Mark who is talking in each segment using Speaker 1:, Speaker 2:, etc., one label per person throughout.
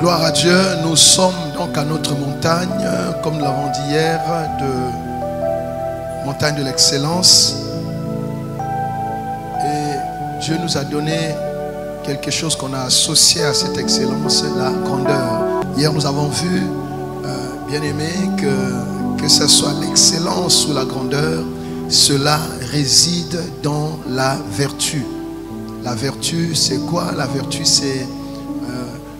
Speaker 1: Gloire à Dieu, nous sommes donc à notre montagne, comme nous l'avons dit hier, de montagne de l'excellence. Et Dieu nous a donné quelque chose qu'on a associé à cette excellence, la grandeur. Hier nous avons vu, bien aimé, que ce soit l'excellence ou la grandeur, cela réside dans la vertu. La vertu, c'est quoi? La vertu, c'est...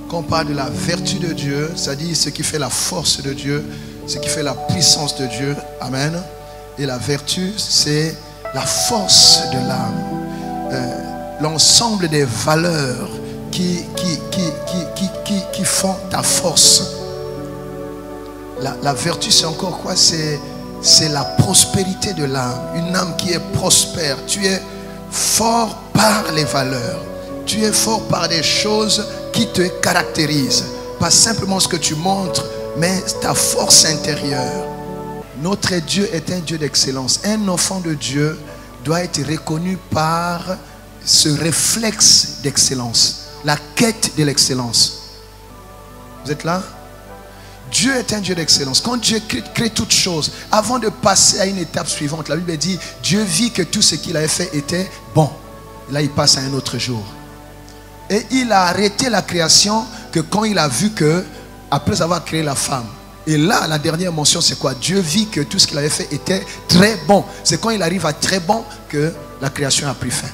Speaker 1: quand on parle de la vertu de Dieu, c'est-à-dire ce qui fait la force de Dieu, ce qui fait la puissance de Dieu. Amen. Et la vertu, c'est la force de l'âme. L'ensemble des valeurs qui font ta force. La vertu, c'est encore quoi? C'est la prospérité de l'âme. Une âme qui est prospère. Tu es fort par les valeurs. Tu es fort par des choses qui te caractérisent. Pas simplement ce que tu montres, mais ta force intérieure. Notre Dieu est un Dieu d'excellence. Un enfant de Dieu doit être reconnu par ce réflexe d'excellence. La quête de l'excellence. Vous êtes là? Dieu est un Dieu d'excellence. Quand Dieu crée toutes choses, avant de passer à une étape suivante, la Bible dit, Dieu vit que tout ce qu'il avait fait était bon. Là, il passe à un autre jour. Et il a arrêté la création que quand il a vu que, après avoir créé la femme. Et là, la dernière mention, c'est quoi? Dieu vit que tout ce qu'il avait fait était très bon. C'est quand il arrive à très bon que la création a pris fin.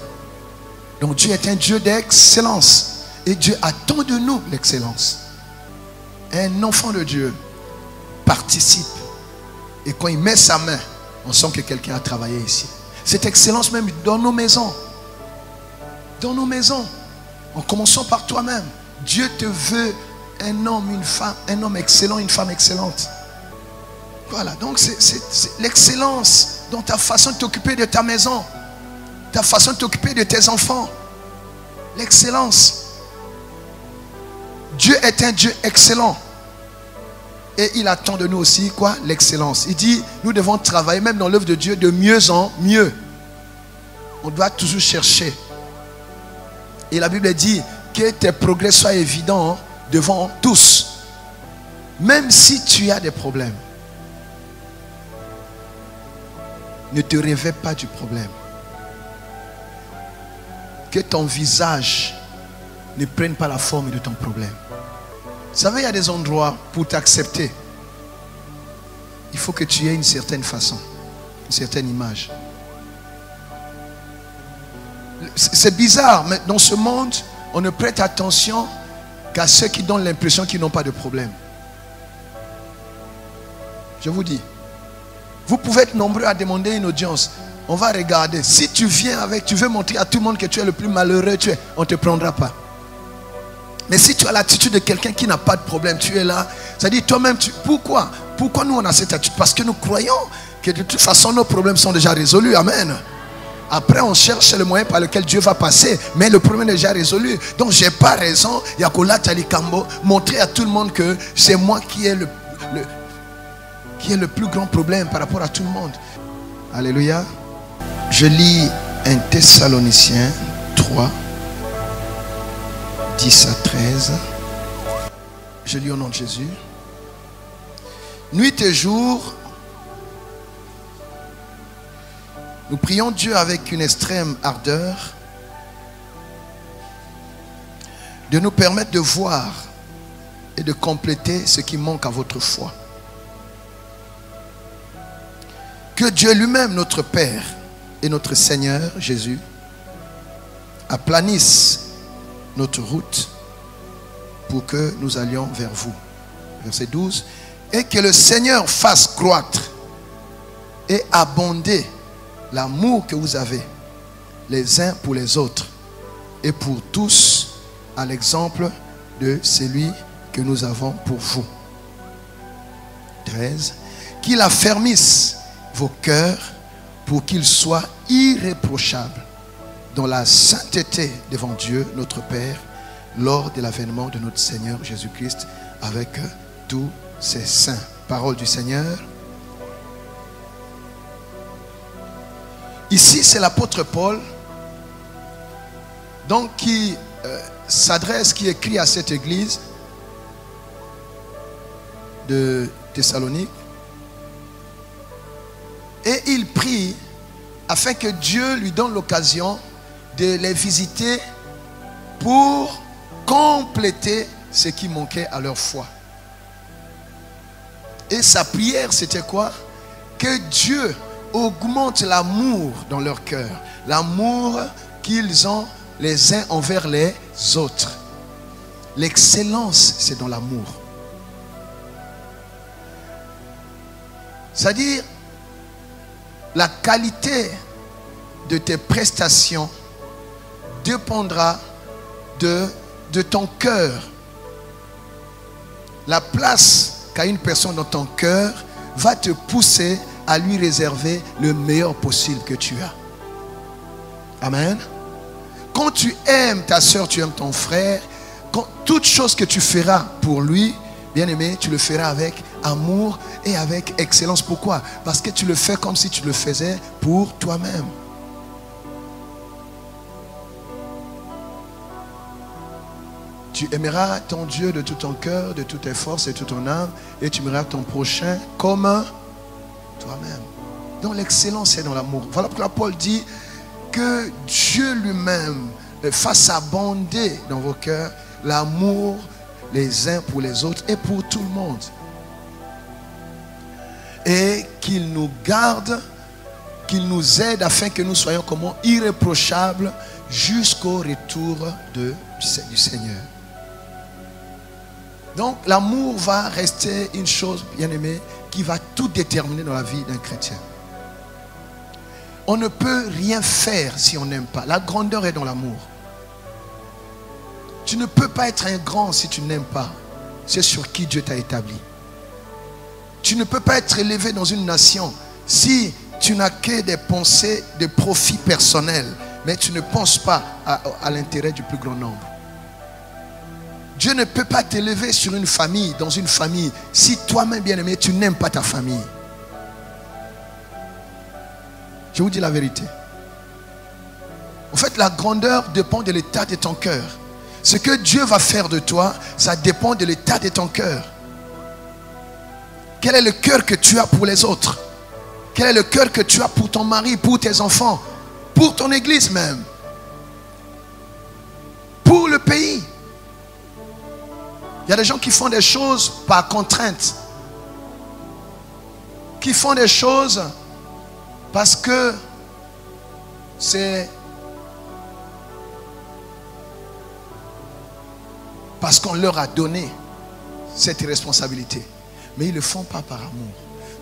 Speaker 1: Donc Dieu est un Dieu d'excellence. Et Dieu attend de nous l'excellence. Un enfant de Dieu participe. Et quand il met sa main, on sent que quelqu'un a travaillé ici. Cette excellence même dans nos maisons. Dans nos maisons. En commençant par toi-même. Dieu te veut un homme, une femme, un homme excellent, une femme excellente. Voilà, donc c'est l'excellence dans ta façon de t'occuper de ta maison. Ta façon de t'occuper de tes enfants. L'excellence. Dieu est un Dieu excellent. Et il attend de nous aussi quoi? L'excellence. Il dit, nous devons travailler même dans l'œuvre de Dieu de mieux en mieux. On doit toujours chercher. Et la Bible dit que tes progrès soient évidents devant tous. Même si tu as des problèmes. Ne te réveille pas du problème. Que ton visage ne prenne pas la forme de ton problème. Vous savez, il y a des endroits pour t'accepter. Il faut que tu aies une certaine façon, une certaine image. C'est bizarre, mais dans ce monde, on ne prête attention qu'à ceux qui donnent l'impression qu'ils n'ont pas de problème. Je vous dis, vous pouvez être nombreux à demander une audience. On va regarder. Si tu viens avec, tu veux montrer à tout le monde que tu es le plus malheureux, on ne te prendra pas. Mais si tu as l'attitude de quelqu'un qui n'a pas de problème, tu es là. C'est-à-dire toi-même, pourquoi nous on a cette attitude? Parce que nous croyons que de toute façon nos problèmes sont déjà résolus. Amen. Après on cherche le moyen par lequel Dieu va passer. Mais le problème est déjà résolu. Donc j'ai pas raison, Yakola Talikambo, montrer à tout le monde que c'est moi qui ai le plus grand problème par rapport à tout le monde. Alléluia. Je lis 1 Thessaloniciens 3. 10 à 13. Je lis au nom de Jésus. Nuit et jour, nous prions Dieu avec une extrême ardeur de nous permettre de voir et de compléter ce qui manque à votre foi. Que Dieu lui-même, notre Père et notre Seigneur Jésus, aplanisse notre route pour que nous allions vers vous. Verset 12. Et que le Seigneur fasse croître et abonder l'amour que vous avez les uns pour les autres et pour tous à l'exemple de celui que nous avons pour vous. 13. Qu'il affermisse vos cœurs pour qu'ils soient irréprochables dans la sainteté devant Dieu, notre Père, lors de l'avènement de notre Seigneur Jésus-Christ avec tous ses saints. Parole du Seigneur. Ici, c'est l'apôtre Paul, donc qui s'adresse, qui écrit à cette église. de Thessalonique. Et il prie afin que Dieu lui donne l'occasion de les visiter pour compléter ce qui manquait à leur foi. Et sa prière, c'était quoi? Que Dieu augmente l'amour dans leur cœur. L'amour qu'ils ont les uns envers les autres. L'excellence, c'est dans l'amour. C'est-à-dire, la qualité de tes prestations dépendra de ton cœur. La place qu'a une personne dans ton cœur va te pousser à lui réserver le meilleur possible que tu as. Amen. Quand tu aimes ta soeur, tu aimes ton frère, toute chose que tu feras pour lui, bien aimé, tu le feras avec amour et avec excellence. Pourquoi? Parce que tu le fais comme si tu le faisais pour toi-même. Tu aimeras ton Dieu de tout ton cœur, de toutes tes forces et de toute ton âme, et tu aimeras ton prochain comme toi-même. Donc l'excellence est dans l'amour. Voilà pourquoi Paul dit que Dieu lui-même fasse abonder dans vos cœurs l'amour les uns pour les autres et pour tout le monde. Et qu'il nous garde, qu'il nous aide afin que nous soyons comment irréprochables jusqu'au retour du Seigneur. Donc l'amour va rester une chose, bien aimée, qui va tout déterminer dans la vie d'un chrétien. On ne peut rien faire si on n'aime pas. La grandeur est dans l'amour. Tu ne peux pas être un grand si tu n'aimes pas. C'est sur qui Dieu t'a établi. Tu ne peux pas être élevé dans une nation si tu n'as que des pensées de profit personnel, mais tu ne penses pas à l'intérêt du plus grand nombre. Dieu ne peut pas t'élever sur une famille, dans une famille, si toi-même, bien-aimé, tu n'aimes pas ta famille. Je vous dis la vérité. En fait, la grandeur dépend de l'état de ton cœur. Ce que Dieu va faire de toi, ça dépend de l'état de ton cœur. Quel est le cœur que tu as pour les autres? Quel est le cœur que tu as pour ton mari, pour tes enfants, pour ton église même, pour le pays? Il y a des gens qui font des choses par contrainte, qui font des choses parce que c'est parce qu'on leur a donné cette responsabilité. Mais ils ne le font pas par amour.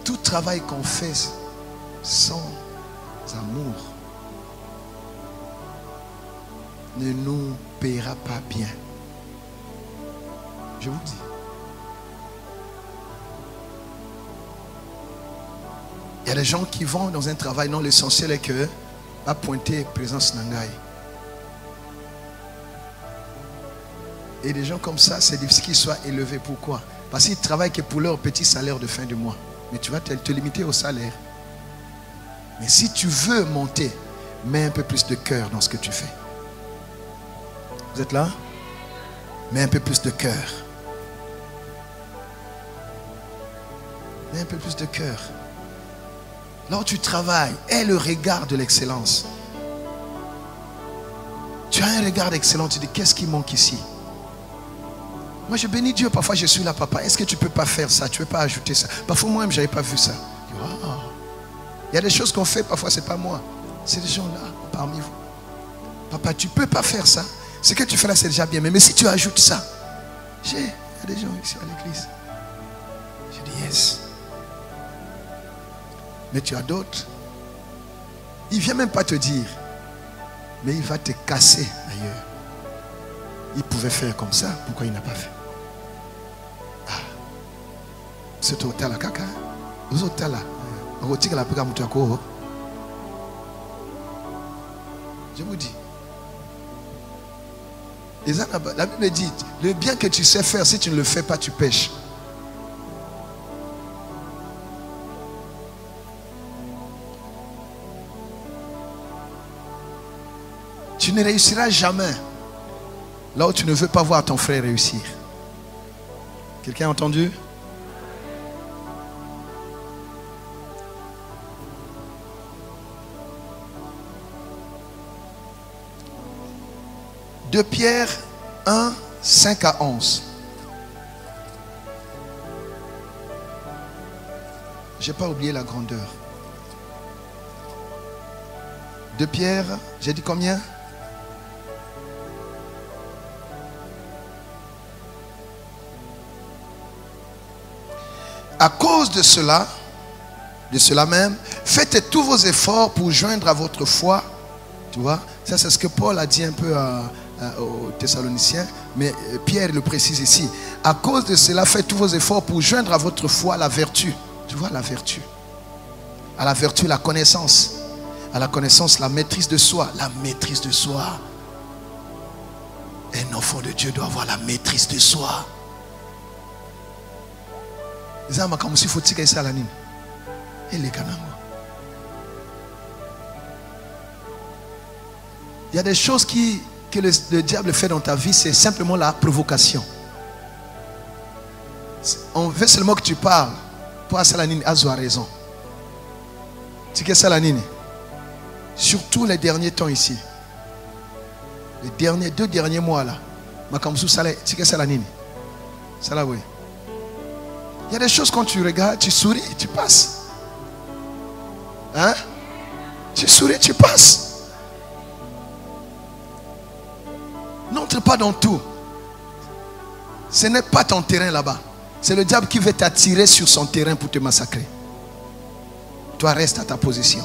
Speaker 1: Tout travail qu'on fait sans amour ne nous paiera pas bien. Je vous dis. Il y a des gens qui vont dans un travail, non, l'essentiel est que va pointer présence Nangai. Et des gens comme ça, c'est difficile qu'ils soient élevés. Pourquoi? Parce qu'ils travaillent que pour leur petit salaire de fin de mois. Mais tu vas te limiter au salaire. Mais si tu veux monter, mets un peu plus de cœur dans ce que tu fais. Vous êtes là? Mets un peu plus de cœur. Mets un peu plus de cœur. Là où tu travailles, aie le regard de l'excellence. Tu as un regard d'excellence, tu dis, qu'est-ce qui manque ici? Moi, je bénis Dieu. Parfois, je suis là, papa. Est-ce que tu ne peux pas faire ça? Tu ne peux pas ajouter ça? Parfois, moi-même, je n'avais pas vu ça. Wow. Il y a des choses qu'on fait, parfois, ce n'est pas moi. C'est des gens là, parmi vous. Papa, tu ne peux pas faire ça. Ce que tu fais là, c'est déjà bien. Mais si tu ajoutes ça, il y a des gens ici à l'église. Je dis, yes. Mais tu as d'autres. Il ne vient même pas te dire. Mais il va te casser ailleurs. Il pouvait faire comme ça. Pourquoi il n'a pas fait? C'est au tala kaka. Vous au tala. Je vous dis. La Bible dit, le bien que tu sais faire, si tu ne le fais pas, tu pêches. Tu ne réussiras jamais là où tu ne veux pas voir ton frère réussir. Quelqu'un a entendu? 2 Pierre 1, 5 à 11. Je n'ai pas oublié la grandeur. 2 Pierre, j'ai dit combien? À cause de cela même, faites tous vos efforts pour joindre à votre foi. Tu vois, ça c'est ce que Paul a dit un peu aux Thessaloniciens, mais Pierre le précise ici. À cause de cela, faites tous vos efforts pour joindre à votre foi la vertu. Tu vois, la vertu. À la vertu, la connaissance. À la connaissance, la maîtrise de soi. La maîtrise de soi. Un enfant de Dieu doit avoir la maîtrise de soi. Il y a des choses que le diable fait dans ta vie, c'est simplement la provocation. On veut seulement que tu parles. Pour Salanine, Azo a raison. Tu sais Salanine, surtout les derniers temps ici, les 2 derniers mois là, tu sais Salanine, oui. Il y a des choses quand tu regardes, tu souris, tu passes. Hein? Tu souris, tu passes. N'entre pas dans tout. Ce n'est pas ton terrain là-bas. C'est le diable qui veut t'attirer sur son terrain pour te massacrer. Toi, reste à ta position.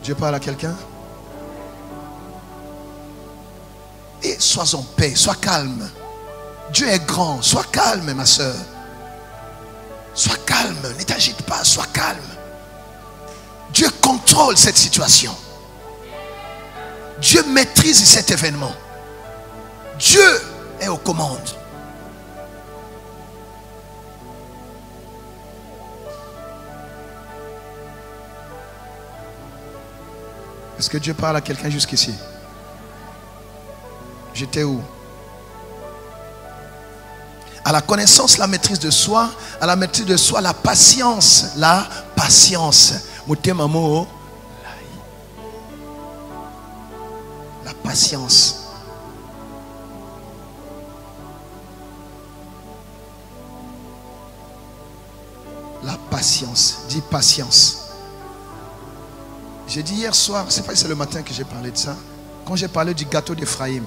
Speaker 1: Dieu parle à quelqu'un. Et sois en paix, sois calme. Dieu est grand, sois calme ma soeur. Sois calme, ne t'agite pas, sois calme. Dieu contrôle cette situation. Dieu maîtrise cet événement. Dieu est aux commandes. Est-ce que Dieu parle à quelqu'un jusqu'ici? J'étais où? À la connaissance, la maîtrise de soi. À la maîtrise de soi, la patience. La patience. La patience. La patience. Dis patience. J'ai dit hier soir, c'est pas si c'est le matin que j'ai parlé de ça. Quand j'ai parlé du gâteau d'Ephraïm.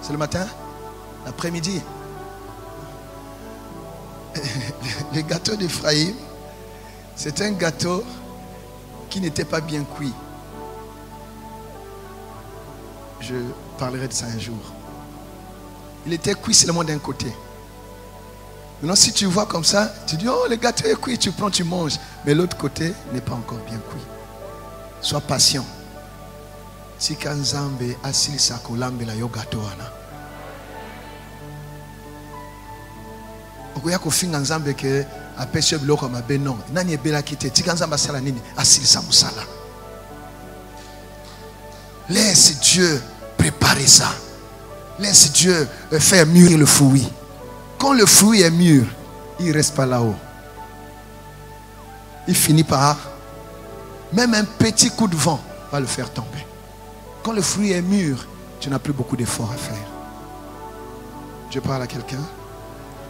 Speaker 1: C'est le matin? L'après-midi. Le gâteau d'Ephraïm, c'est un gâteau qui n'était pas bien cuit. Je parlerai de ça un jour. Il était cuit seulement d'un côté. Maintenant, si tu vois comme ça, tu dis, oh, le gâteau est cuit, tu prends, tu manges. Mais l'autre côté n'est pas encore bien cuit. Sois patient. Si Kanzambe asil sakolambe la yo gâteau ana. Okoya ko finga nzambe ke apeshe biloko mabe non. Nani ebela kite tika nzamba sala nini asil sa musala. Laisse Dieu préparer ça. Laisse Dieu faire mûrir le fruit. Quand le fruit est mûr, il ne reste pas là-haut. Il finit par, même un petit coup de vent va le faire tomber. Quand le fruit est mûr, tu n'as plus beaucoup d'efforts à faire. Je parle à quelqu'un.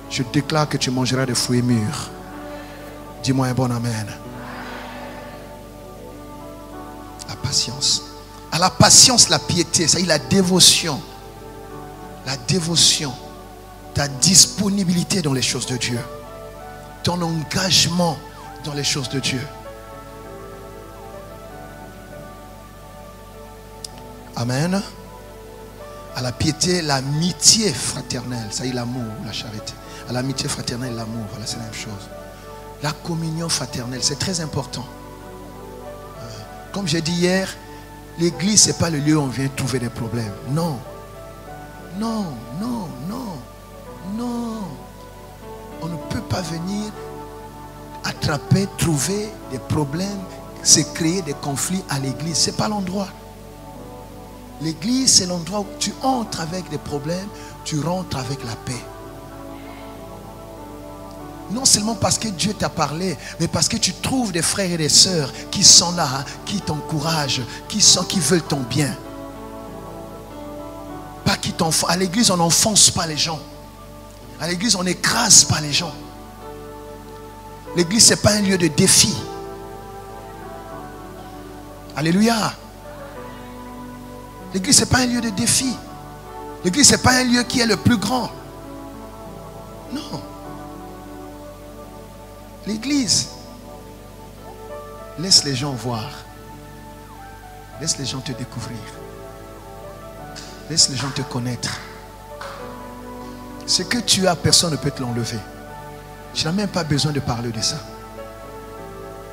Speaker 1: Je déclare que tu mangeras des fruits mûrs. Dis-moi un bon amen. La patience. À la patience, la piété, c'est la dévotion. La dévotion. Ta disponibilité dans les choses de Dieu. Ton engagement dans les choses de Dieu. Amen. À la piété, l'amitié fraternelle. Ça y est, l'amour, la charité. À l'amitié fraternelle, l'amour. Voilà, c'est la même chose. La communion fraternelle, c'est très important. Comme j'ai dit hier, l'église, ce n'est pas le lieu où on vient trouver des problèmes. Non. Non, non, non. Non. On ne peut pas venir attraper, trouver des problèmes, se créer des conflits à l'église. Ce n'est pas l'endroit. L'église, c'est l'endroit où tu entres avec des problèmes, tu rentres avec la paix. Non seulement parce que Dieu t'a parlé, mais parce que tu trouves des frères et des sœurs qui sont là, qui t'encouragent, qui veulent ton bien. Pas qui t'enfoncent. À l'église, on n'enfonce pas les gens. À l'église, on n'écrase pas les gens. L'église, ce n'est pas un lieu de défi. Alléluia. L'église, ce n'est pas un lieu de défi. L'église, ce n'est pas un lieu qui est le plus grand. Non. L'église, laisse les gens voir. Laisse les gens te découvrir. Laisse les gens te connaître. Ce que tu as, personne ne peut te l'enlever. Tu n'as même pas besoin de parler de ça.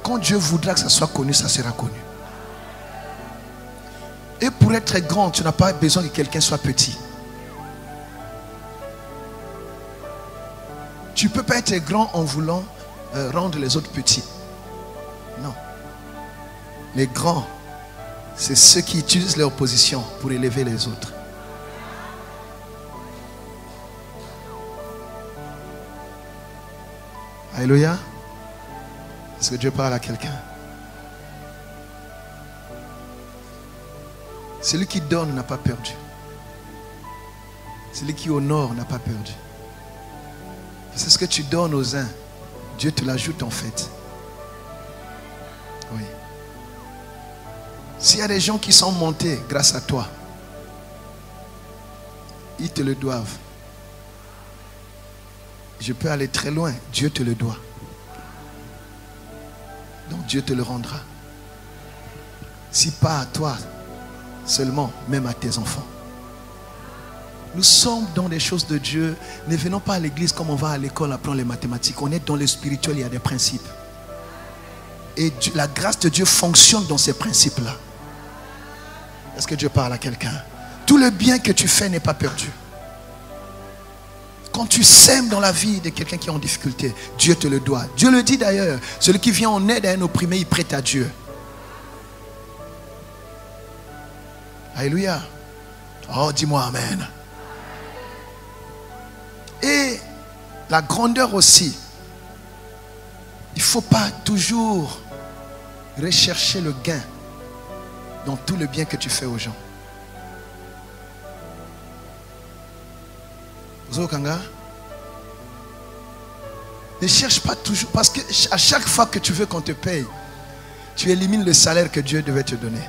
Speaker 1: Quand Dieu voudra que ça soit connu, ça sera connu. Et pour être grand, tu n'as pas besoin que quelqu'un soit petit. Tu ne peux pas être grand en voulant rendre les autres petits. Non. Les grands, c'est ceux qui utilisent leur position pour élever les autres. Alléluia. Est-ce que Dieu parle à quelqu'un? Celui qui donne n'a pas perdu. Celui qui honore n'a pas perdu. C'est ce que tu donnes aux uns, Dieu te l'ajoute en fait. Oui. S'il y a des gens qui sont montés grâce à toi, ils te le doivent. Je peux aller très loin, Dieu te le doit. Donc Dieu te le rendra. Si pas à toi seulement, même à tes enfants. Nous sommes dans des choses de Dieu. Ne venons pas à l'église comme on va à l'école apprendre les mathématiques. On est dans le spirituel, il y a des principes. Et Dieu, la grâce de Dieu fonctionne dans ces principes-là. Est-ce que Dieu parle à quelqu'un? Tout le bien que tu fais n'est pas perdu. Quand tu sèmes dans la vie de quelqu'un qui est en difficulté, Dieu te le doit. Dieu le dit d'ailleurs. Celui qui vient en aide à un opprimé, il prête à Dieu. Alléluia. Oh, dis-moi amen. Et la grandeur aussi. Il ne faut pas toujours rechercher le gain dans tout le bien que tu fais aux gens. Zokanga, ne cherche pas toujours, parce que à chaque fois que tu veux qu'on te paye, tu élimines le salaire que Dieu devait te donner.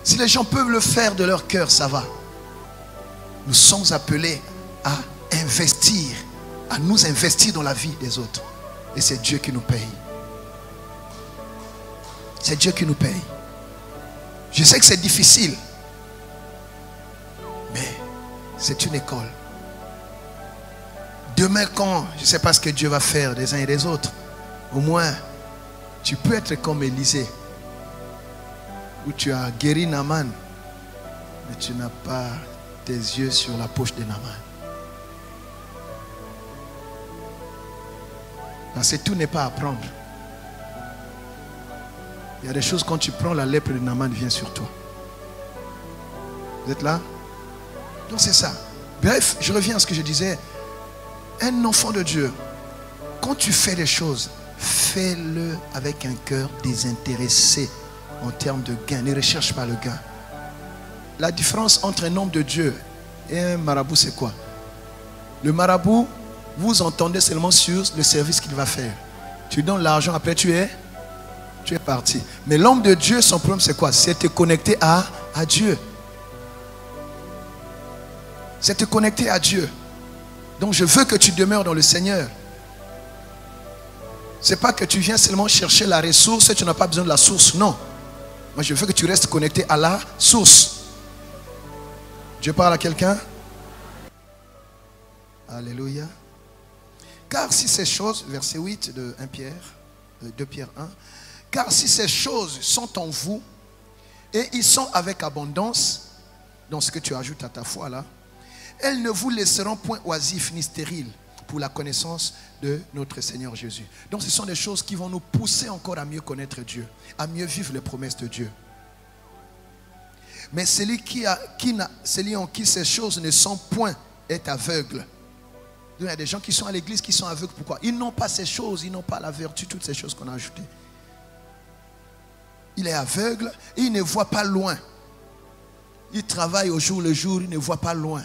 Speaker 1: Si les gens peuvent le faire de leur cœur, ça va. Nous sommes appelés à investir, à nous investir dans la vie des autres. Et c'est Dieu qui nous paye. C'est Dieu qui nous paye. Je sais que c'est difficile, mais c'est une école. Demain, quand je ne sais pas ce que Dieu va faire des uns et des autres, au moins tu peux être comme Élisée, où tu as guéri Naaman, mais tu n'as pas tes yeux sur la poche de Naaman. Parce que tout n'est pas à prendre. Il y a des choses, quand tu prends, la lèpre de Naaman vient sur toi. Vous êtes là? Donc c'est ça. Bref, je reviens à ce que je disais. Un enfant de Dieu, quand tu fais des choses, fais-le avec un cœur désintéressé en termes de gain. Ne recherche pas le gain. La différence entre un homme de Dieu et un marabout, c'est quoi? Le marabout, vous entendez seulement sur le service qu'il va faire. Tu donnes l'argent, après tu es parti. Mais l'homme de Dieu, son problème c'est quoi? C'est te connecter à Dieu. C'est te connecter à Dieu. Donc je veux que tu demeures dans le Seigneur. C'est pas que tu viens seulement chercher la ressource et tu n'as pas besoin de la source. Non. Moi je veux que tu restes connecté à la source. Dieu parle à quelqu'un? Alléluia. Car si ces choses, verset 8 de 2 Pierre 1, car si ces choses sont en vous et ils sont avec abondance, dans ce que tu ajoutes à ta foi là, elles ne vous laisseront point oisifs ni stériles pour la connaissance de notre Seigneur Jésus. Donc ce sont des choses qui vont nous pousser encore à mieux connaître Dieu, à mieux vivre les promesses de Dieu. Mais celui en qui ces choses ne sont point est aveugle. Il y a des gens qui sont à l'église qui sont aveugles. Pourquoi? Ils n'ont pas ces choses, ils n'ont pas la vertu, toutes ces choses qu'on a ajoutées. Il est aveugle et il ne voit pas loin. Il travaille au jour le jour, il ne voit pas loin.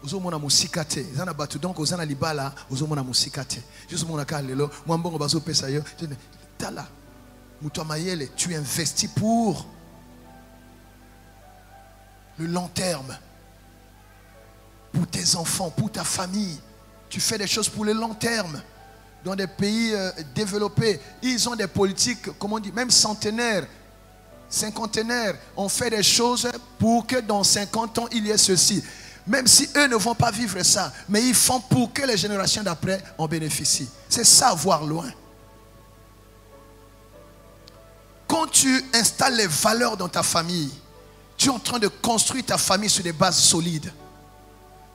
Speaker 1: Ozomona musikate zana batu donc ozana libala ozomona musikate juste mona kalelo mwambongo bazo pesa yo tala muto mayele tu investis pour le long terme, pour tes enfants, pour ta famille. Tu fais des choses pour le long terme. Dans des pays développés, ils ont des politiques, comment on dit, même centenaires, cinquantenaires. On fait des choses pour que dans 50 ans, il y ait ceci. Même si eux ne vont pas vivre ça, mais ils font pour que les générations d'après en bénéficient. C'est ça, voir loin. Quand tu installes les valeurs dans ta famille, tu es en train de construire ta famille sur des bases solides.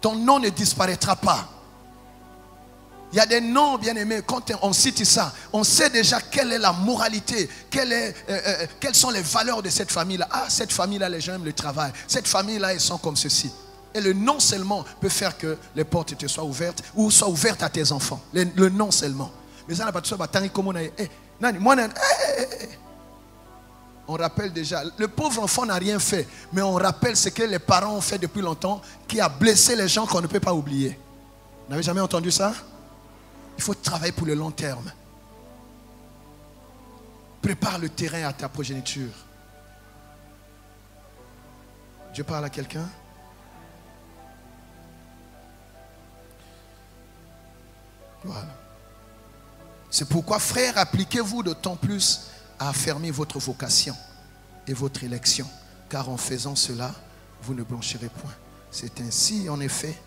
Speaker 1: Ton nom ne disparaîtra pas. Il y a des noms, bien aimés, quand on cite ça, on sait déjà quelle est la moralité, quelles sont les valeurs de cette famille-là. Ah, cette famille-là, les gens aiment le travail. Cette famille-là, ils sont comme ceci. Et le nom seulement peut faire que les portes te soient ouvertes ou soient ouvertes à tes enfants. Le nom seulement. Mais ça n'a pas de soi. On rappelle déjà, le pauvre enfant n'a rien fait, mais on rappelle ce que les parents ont fait depuis longtemps, qui a blessé les gens qu'on ne peut pas oublier. Vous n'avez jamais entendu ça? Il faut travailler pour le long terme. Prépare le terrain à ta progéniture. Je parle à quelqu'un? Voilà. C'est pourquoi, frères, appliquez-vous d'autant plus à affermir votre vocation et votre élection, car en faisant cela, vous ne blanchirez point. C'est ainsi, en effet,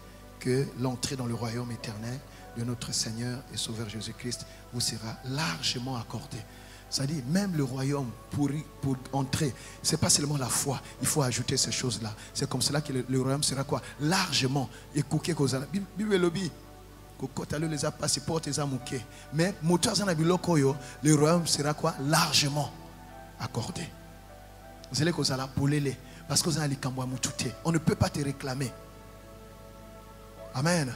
Speaker 1: que l'entrée dans le royaume éternel de notre Seigneur et Sauveur Jésus-Christ vous sera largement accordée. C'est-à-dire, même le royaume, pour entrer, ce n'est pas seulement la foi, il faut ajouter ces choses-là. C'est comme cela que le royaume sera quoi? Largement. Mais le royaume sera quoi? Largement accordé. Parce que on ne peut pas te réclamer. Amen.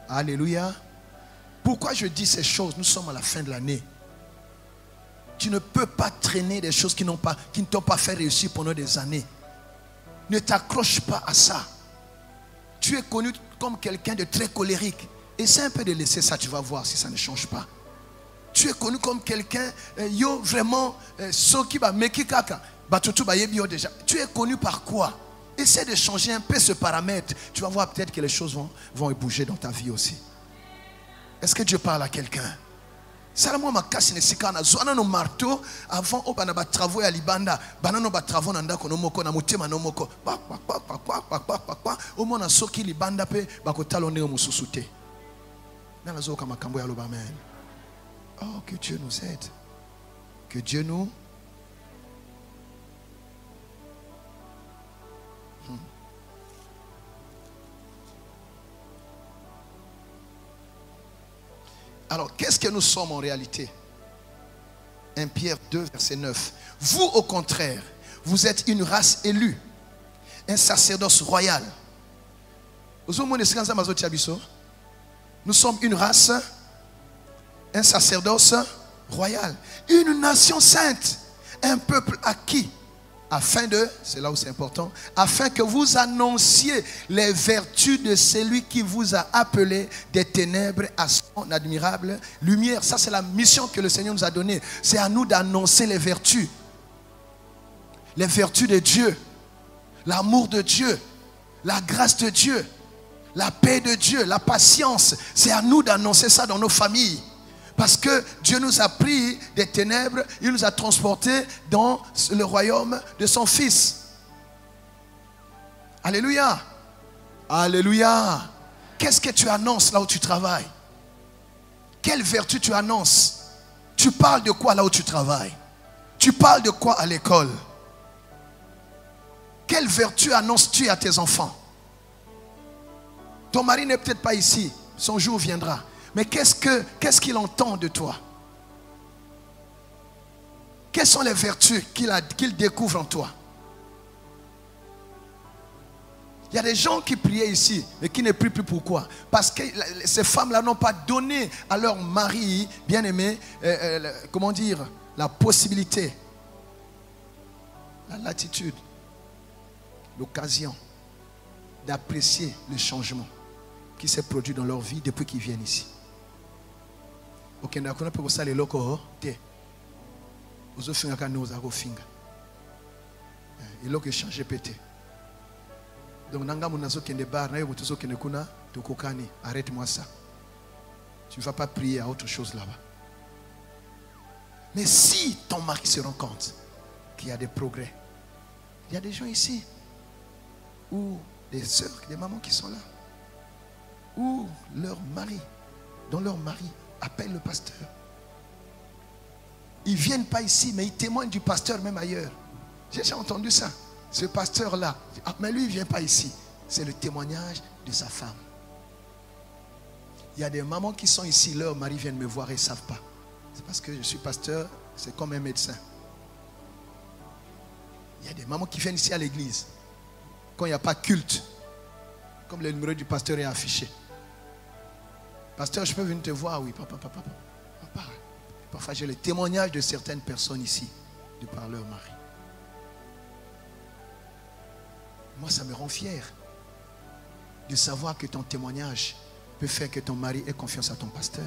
Speaker 1: Alléluia. Pourquoi je dis ces choses? Nous sommes à la fin de l'année. Tu ne peux pas traîner des choses qui ne t'ont pas fait réussir pendant des années. Ne t'accroche pas à ça. Tu es connu comme quelqu'un de très colérique. Essaie un peu de laisser ça, tu vas voir si ça ne change pas. Tu es connu comme quelqu'un, vraiment, tu es connu par quoi? Essaie de changer un peu ce paramètre. Tu vas voir peut-être que les choses vont bouger dans ta vie aussi. Est-ce que Dieu parle à quelqu'un? Avant au banaba travaux à libanda banano ba travaux nanda kono moko na mutema no moko au mona soki libanda pe bakotalo ne mususute na nazo kama kambo ya loba amen. Oh, que Dieu nous aide, que Dieu nous Alors, qu'est-ce que nous sommes en réalité? 1 Pierre 2, verset 9. Vous, au contraire, vous êtes une race élue, un sacerdoce royal. Nous sommes une race, un sacerdoce royal, une nation sainte, un peuple acquis, afin de, c'est là où c'est important, afin que vous annonciez les vertus de celui qui vous a appelé des ténèbres à son admirable lumière. Ça, c'est la mission que le Seigneur nous a donnée. C'est à nous d'annoncer les vertus de Dieu, l'amour de Dieu, la grâce de Dieu, la paix de Dieu, la patience. C'est à nous d'annoncer ça dans nos familles. Parce que Dieu nous a pris des ténèbres, il nous a transportés dans le royaume de son Fils. Alléluia. Alléluia. Qu'est-ce que tu annonces là où tu travailles? Quelle vertu tu annonces? Tu parles de quoi là où tu travailles? Tu parles de quoi à l'école? Quelle vertu annonces-tu à tes enfants? Ton mari n'est peut-être pas ici, son jour viendra. Mais qu'est-ce qu'il entend de toi? Quelles sont les vertus qu'il découvre en toi? Il y a des gens qui priaient ici, mais qui ne prient plus. Pourquoi? Parce que ces femmes-là n'ont pas donné à leur mari bien-aimé, comment dire, la possibilité, la latitude, l'occasion d'apprécier le changement qui s'est produit dans leur vie depuis qu'ils viennent ici. Ok, nous avons pour ça les locaux. Vous avez fait nous avons fait. Et là que changer pété. Donc nanga munazo kende bar na yo mutuzo kende kuna tukokani, arrête-moi ça. Tu ne vas pas prier à autre chose là-bas. Mais si ton mari se rend compte qu'il y a des progrès, il y a des gens ici ou des sœurs, des mamans qui sont là, ou leur mari, dont leur mari appelle le pasteur. Ils ne viennent pas ici, mais ils témoignent du pasteur même ailleurs. J'ai déjà entendu ça. Ce pasteur-là, mais lui, il ne vient pas ici. C'est le témoignage de sa femme. Il y a des mamans qui sont ici, leur mari vient me voir et ils ne savent pas. C'est parce que je suis pasteur, c'est comme un médecin. Il y a des mamans qui viennent ici à l'église. Quand il n'y a pas culte, comme le numéro du pasteur est affiché. Pasteur, je peux venir te voir? Oui, papa. Parfois, j'ai le témoignage de certaines personnes ici, de par leur mari. Moi, ça me rend fier de savoir que ton témoignage peut faire que ton mari ait confiance à ton pasteur.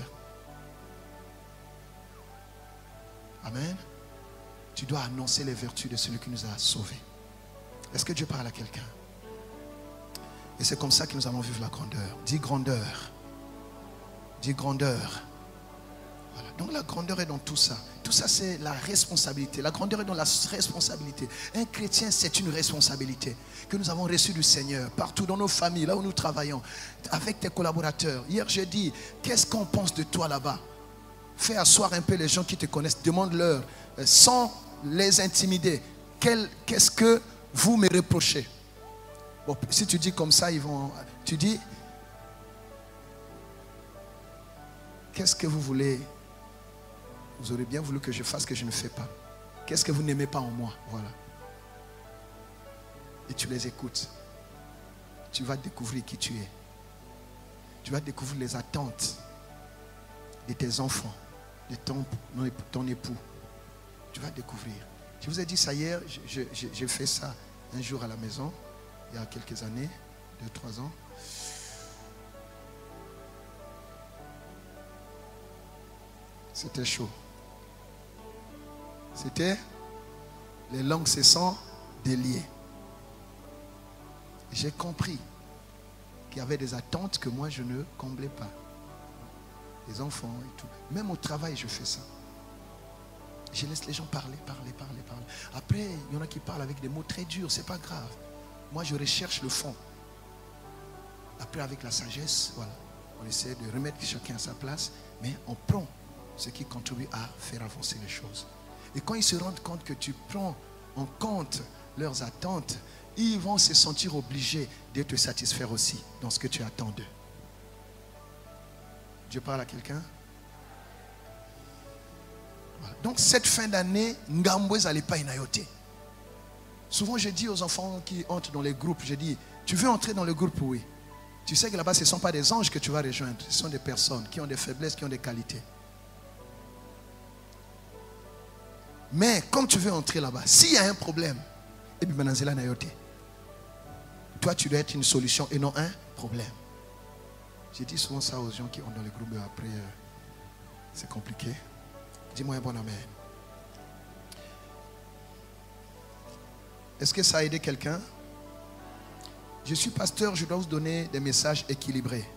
Speaker 1: Amen. Tu dois annoncer les vertus de celui qui nous a sauvés. Est-ce que Dieu parle à quelqu'un? Et c'est comme ça que nous allons vivre la grandeur. Dis grandeur. Dis grandeur. Voilà. Donc la grandeur est dans tout ça. Tout ça, c'est la responsabilité. La grandeur est dans la responsabilité. Un chrétien, c'est une responsabilité que nous avons reçue du Seigneur. Partout dans nos familles, là où nous travaillons, avec tes collaborateurs. Hier, j'ai dit, qu'est-ce qu'on pense de toi là-bas? Fais asseoir un peu les gens qui te connaissent. Demande-leur, sans les intimider, qu'est-ce que vous me reprochez? Bon, si tu dis comme ça, ils vont... Tu dis, qu'est-ce que vous voulez? Vous aurez bien voulu que je fasse que je ne fais pas. Qu'est-ce que vous n'aimez pas en moi? Voilà. Et tu les écoutes. Tu vas découvrir qui tu es. Tu vas découvrir les attentes de tes enfants, de ton époux. Tu vas découvrir. Je vous ai dit ça hier, j'ai fait ça un jour à la maison, il y a quelques années, 2-3 ans. C'était chaud. C'était les langues se sont déliées. J'ai compris qu'il y avait des attentes que moi je ne comblais pas. Les enfants et tout. Même au travail, je fais ça. Je laisse les gens parler. Après, il y en a qui parlent avec des mots très durs, c'est pas grave. Moi, je recherche le fond. Après, avec la sagesse, voilà, on essaie de remettre chacun à sa place, mais on prend ce qui contribue à faire avancer les choses. Et quand ils se rendent compte que tu prends en compte leurs attentes, ils vont se sentir obligés de te satisfaire aussi dans ce que tu attends d'eux. Dieu parle à quelqu'un? Voilà. Donc cette fin d'année, Ngambouez n'allait pas inayote. Souvent je dis aux enfants qui entrent dans les groupes, je dis, tu veux entrer dans le groupe? Oui. Tu sais que là-bas, ce ne sont pas des anges que tu vas rejoindre, ce sont des personnes qui ont des faiblesses, qui ont des qualités. Mais comme tu veux entrer là-bas, s'il y a un problème, toi tu dois être une solution et non un problème. J'ai dit souvent ça aux gens qui ont dans les groupes, après c'est compliqué. Dis-moi un bon amen. Est-ce que ça a aidé quelqu'un? Je suis pasteur, je dois vous donner des messages équilibrés.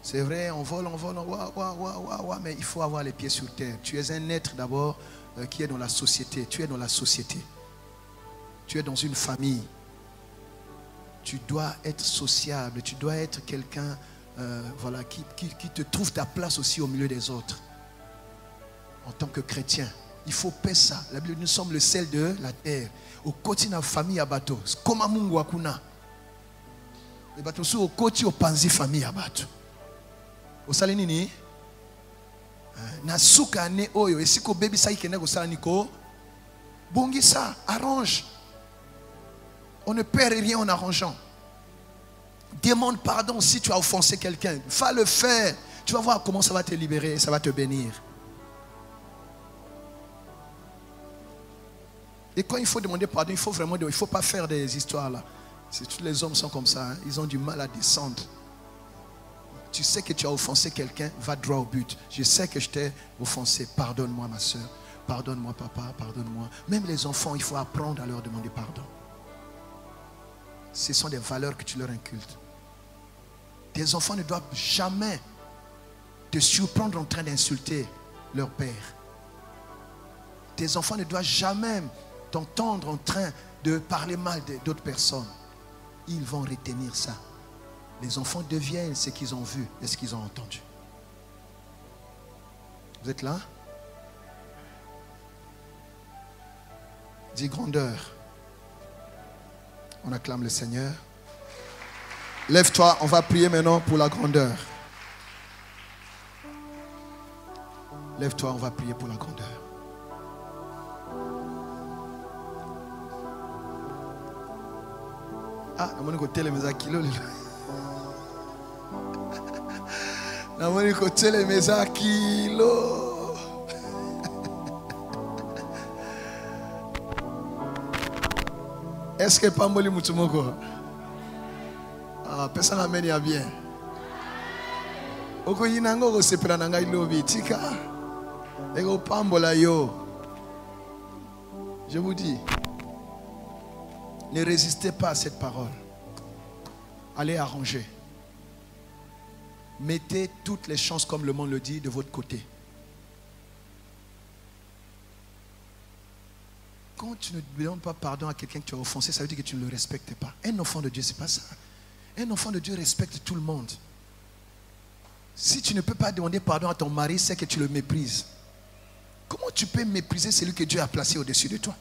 Speaker 1: C'est vrai, on vole, mais il faut avoir les pieds sur terre. Tu es un être d'abord qui est dans la société. Tu es dans la société. Tu es dans une famille. Tu dois être sociable. Tu dois être quelqu'un voilà, qui te trouve ta place aussi au milieu des autres. En tant que chrétien, il faut payer ça. La Bible, nous sommes le sel de la terre. Au côté de la famille à bateau. Comme à Mungu Akuna. Le bateau au côté au panzi famille à bateau. Au salinini. Nasuka ne oyo. Et si ko baby sa ikene go salaniko. Bongi ça, arrange. On ne perd rien en arrangeant. Demande pardon si tu as offensé quelqu'un. Va le faire. Tu vas voir comment ça va te libérer et ça va te bénir. Et quand il faut demander pardon, il faut vraiment, il ne faut pas faire des histoires là. Tous les hommes sont comme ça, hein. Ils ont du mal à descendre. Tu sais que tu as offensé quelqu'un, va droit au but. Je sais que je t'ai offensé. Pardonne-moi ma soeur. Pardonne-moi papa, pardonne-moi. Même les enfants, il faut apprendre à leur demander pardon. Ce sont des valeurs que tu leur inculques. Tes enfants ne doivent jamais te surprendre en train d'insulter leur père. Tes enfants ne doivent jamais t'entendre en train de parler mal d'autres personnes. Ils vont retenir ça. Les enfants deviennent ce qu'ils ont vu et ce qu'ils ont entendu. Vous êtes là? Dis grandeur. On acclame le Seigneur. Lève-toi, on va prier maintenant pour la grandeur. Lève-toi, on va prier pour la grandeur. Ah, on va côté les mes kilos. On va côté les mes kilos. Est-ce que Pamboli Mutumoko? Ah, personne n'amène ya bien. Oko yinango ko sepela nanga ilobi tika. Ego pambola yo. Je vous dis, ne résistez pas à cette parole. Allez arranger. Mettez toutes les chances, comme le monde le dit, de votre côté. Quand tu ne demandes pas pardon à quelqu'un que tu as offensé, ça veut dire que tu ne le respectes pas. Un enfant de Dieu, ce n'est pas ça. Un enfant de Dieu respecte tout le monde. Si tu ne peux pas demander pardon à ton mari, c'est que tu le méprises. Comment tu peux mépriser celui que Dieu a placé au-dessus de toi?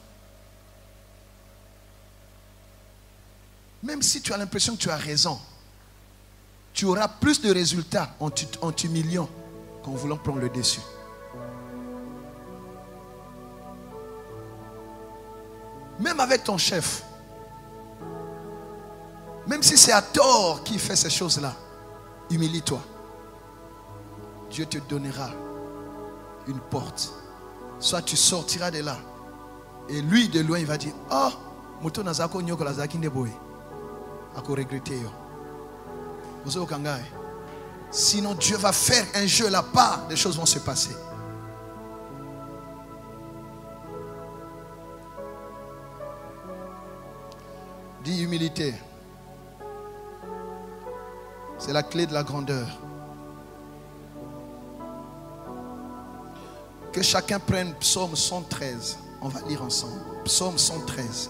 Speaker 1: Même si tu as l'impression que tu as raison, tu auras plus de résultats en t'humiliant qu'en voulant prendre le dessus. Même avec ton chef, même si c'est à tort qu'il fait ces choses-là, humilie-toi. Dieu te donnera une porte. Soit tu sortiras de là, et lui de loin il va dire, oh, moto nazako nyoko la zaki ndeboy. Ako regretter yo. Sinon Dieu va faire un jeu là-bas, les choses vont se passer. Dis humilité. C'est la clé de la grandeur. Que chacun prenne Psaume 113. On va lire ensemble. Psaume 113.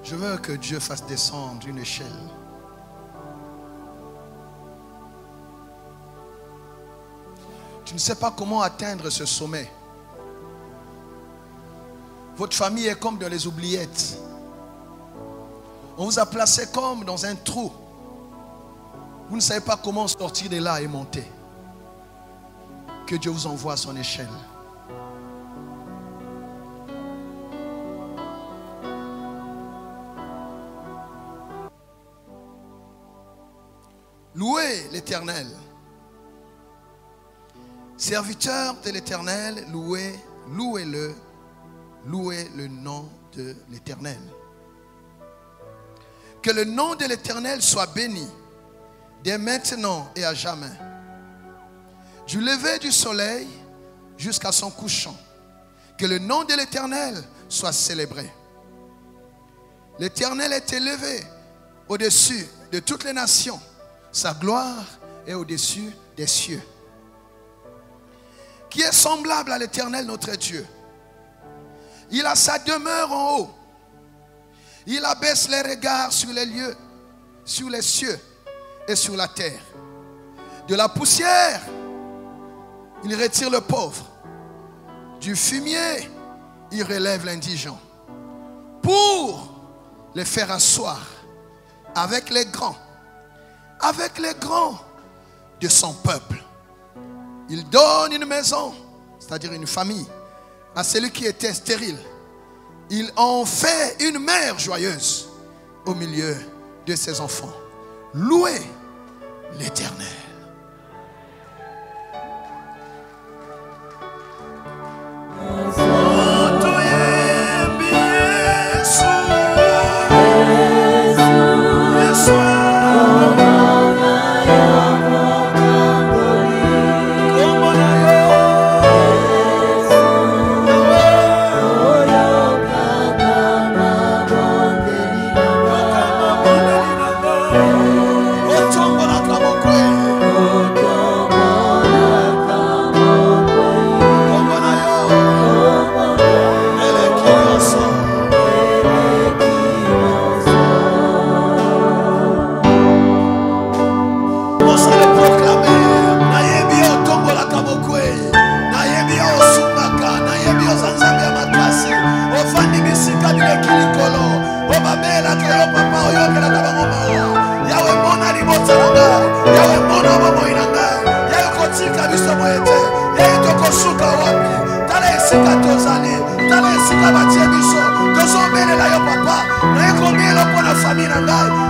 Speaker 1: Je veux que Dieu fasse descendre une échelle. Tu ne sais pas comment atteindre ce sommet. Votre famille est comme dans les oubliettes. On vous a placé comme dans un trou. Vous ne savez pas comment sortir de là et monter. Que Dieu vous envoie à son échelle. Louez l'Éternel. Serviteurs de l'Éternel, louez-le. Louez le nom de l'Éternel. Que le nom de l'Éternel soit béni dès maintenant et à jamais. Du lever du soleil jusqu'à son couchant. Que le nom de l'Éternel soit célébré. L'Éternel est élevé au-dessus de toutes les nations. Sa gloire est au-dessus des cieux. Qui est semblable à l'Éternel notre Dieu? Il a sa demeure en haut. Il abaisse les regards sur les lieux, sur les cieux et sur la terre. De la poussière, il retire le pauvre. Du fumier, il relève l'indigent. Pour les faire asseoir avec les grands de son peuple. Il donne une maison c'est-à-dire une famille, à celui qui était stérile. Ils ont fait une mère joyeuse au milieu de ses enfants. Louez l'Éternel.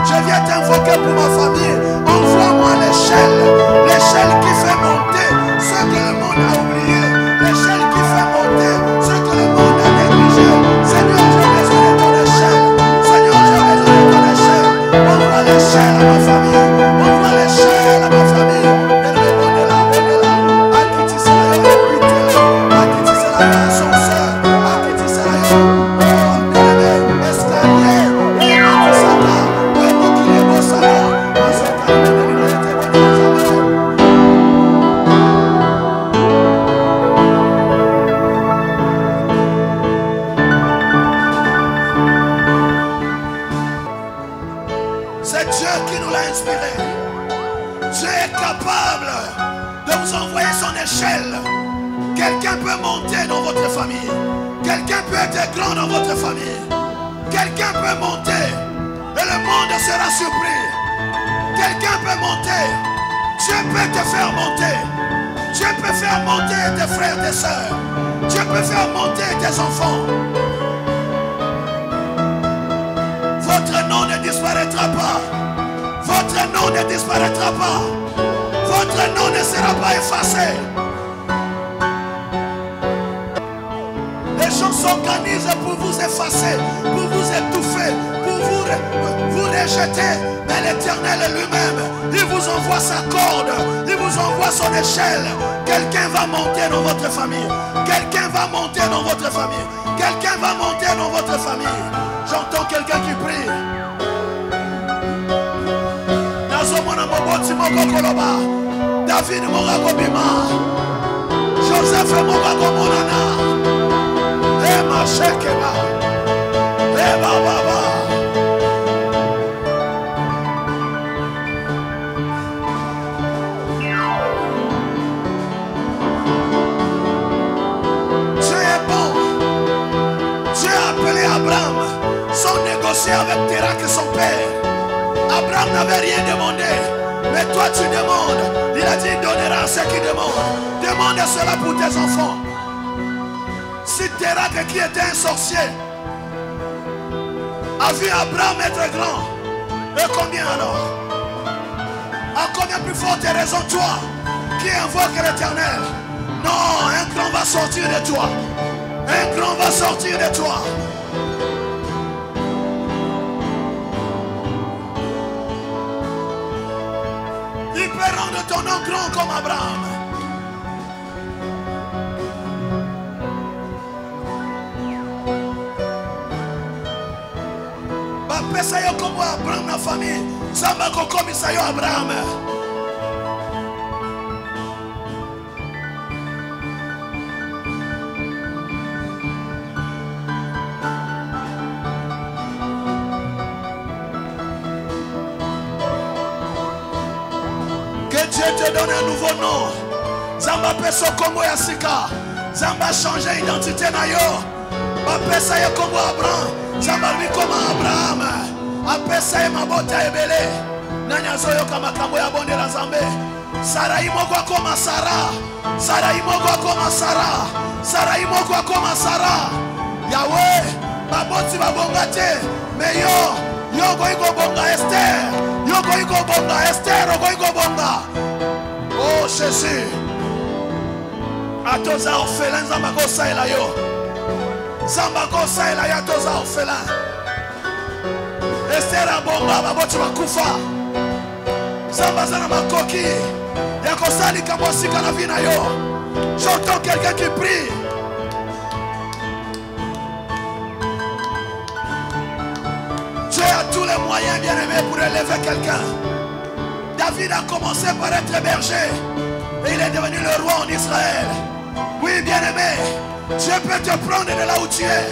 Speaker 2: Je viens t'invoquer pour ma famille. Envoie-moi l'échelle. L'échelle qui fait monter ce que le monde a oublié. L'échelle qui fait monter ce que le monde a négligé. Seigneur, j'ai besoin de ton échelle. Seigneur, j'ai besoin de ton échelle. Envoie l'échelle à ma famille. Envoie l'échelle à ma famille. À qui tu seras écouté. À qui tu seras son soeur. À qui tu seras escalier. C'est Dieu qui nous l'a inspiré. Dieu est capable de vous envoyer son échelle. Quelqu'un peut monter dans votre famille. Quelqu'un peut être grand dans votre famille. Quelqu'un peut monter et le monde sera surpris. Quelqu'un peut monter. Dieu peut te faire monter. Dieu peut faire monter tes frères, tes soeurs. Dieu peut faire monter tes enfants. Votre nom ne disparaîtra pas. Votre nom ne disparaîtra pas. Votre nom ne sera pas effacé. Les gens s'organisent pour vous effacer, pour vous étouffer, pour vous rejeter. Mais l'Éternel lui-même, il vous envoie sa corde, il vous envoie son échelle. Quelqu'un va monter dans votre famille. Quelqu'un va monter dans votre famille. Quelqu'un va monter dans votre famille. J'entends quelqu'un qui prie. David Moragobima, Joseph Moragomonana, Emma Shekema, Emma Baba. Dieu est bon. Dieu a appelé Abraham sans négocier avec Térak et son père. Abraham n'avait rien demandé. Mais toi tu demandes. Il a dit il donnera à ceux qui demandent. Demande cela pour tes enfants. Si Térak qui était un sorcier a vu Abraham être grand, et combien alors? À combien plus forte raison toi qui invoque l'Éternel? Non, un grand va sortir de toi. Un grand va sortir de toi. Il peut rendre ton nom grand comme Abraham. Bapesa yo comme Abraham na famille. Samba comme ça yo Abraham. Dieu te donne un nouveau nom. Zamba peso Congo Yasika. Zamba changer identité na yo. Bapesa yo Congo Abraham. Zamba lui comme Abraham. Apesa ye mabota ebele. Nanya zoyo kama kambo ya bonde la Zambe. Sarai moko akoma Sara. Sarai moko akoma Sara. Sarai moko akoma Sara. Yahweh, baboti babonga te. Mais yo goiko bonga Esther. Yo goiko bonga Esther, goiko bonga. Oh Jésus. A toza orphelins zambako saela yo. Zambako saela ya toza orphelins. Esther abonga baboti bakufa. Zamba zana makoki. Yakosali kamosika la vie na yo. J'entends quelqu'un qui prie. Dieu a tous les moyens, bien-aimés, pour élever quelqu'un. David a commencé par être berger. Et il est devenu le roi en Israël. Oui, bien-aimé, Dieu peut te prendre de là où tu es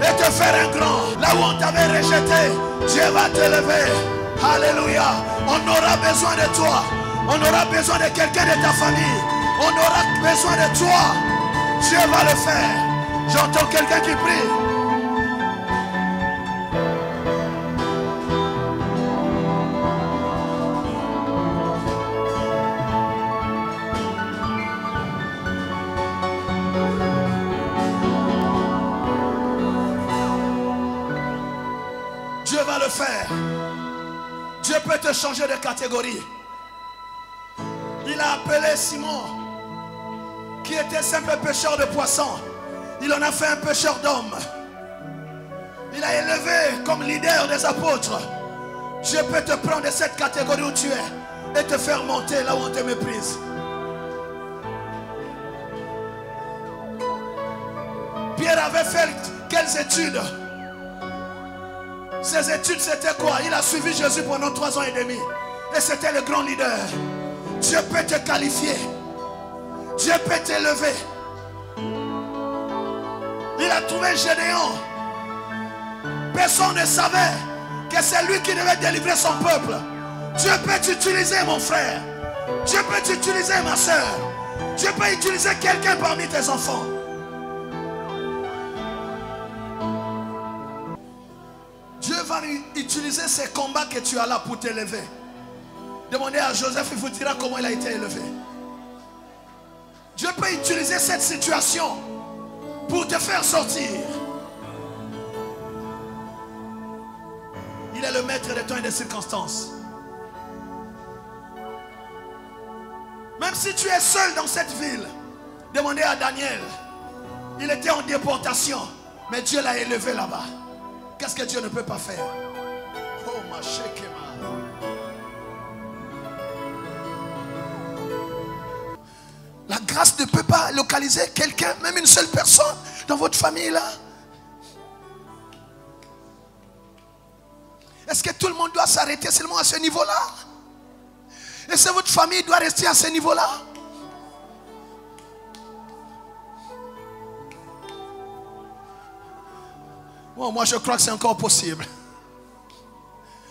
Speaker 2: et te faire un grand. Là où on t'avait rejeté, Dieu va t'élever. Alléluia. On aura besoin de toi. On aura besoin de quelqu'un de ta famille. On aura besoin de toi. Dieu va le faire. J'entends quelqu'un qui prie. Dieu va le faire. Dieu peut te changer de catégorie. Il a appelé Simon, qui était simple pêcheur de poissons. Il en a fait un pêcheur d'hommes. Il a élevé comme leader des apôtres. Dieu peut te prendre de cette catégorie où tu es et te faire monter là où on te méprise. Pierre avait fait quelles études? Ses études c'était quoi? Il a suivi Jésus pendant 3 ans et demi. Et c'était le grand leader. Dieu peut te qualifier. Dieu peut t'élever. Il a trouvé Gédéon. Personne ne savait que c'est lui qui devait délivrer son peuple. Dieu peut t'utiliser, mon frère. Dieu peut t'utiliser, ma soeur. Dieu peut utiliser quelqu'un parmi tes enfants. Dieu va utiliser ces combats que tu as là pour t'élever. Demandez à Joseph, il vous dira comment il a été élevé. Dieu peut utiliser cette situation pour te faire sortir. Il est le maître des temps et des circonstances. Même si tu es seul dans cette ville, demandez à Daniel. Il était en déportation, mais Dieu l'a élevé là-bas. Qu'est-ce que Dieu ne peut pas faire? Oh ma shekema. La grâce ne peut pas localiser quelqu'un, même une seule personne dans votre famille là. Est-ce que tout le monde doit s'arrêter seulement à ce niveau-là? Est-ce que votre famille doit rester à ce niveau-là? Bon, moi je crois que c'est encore possible.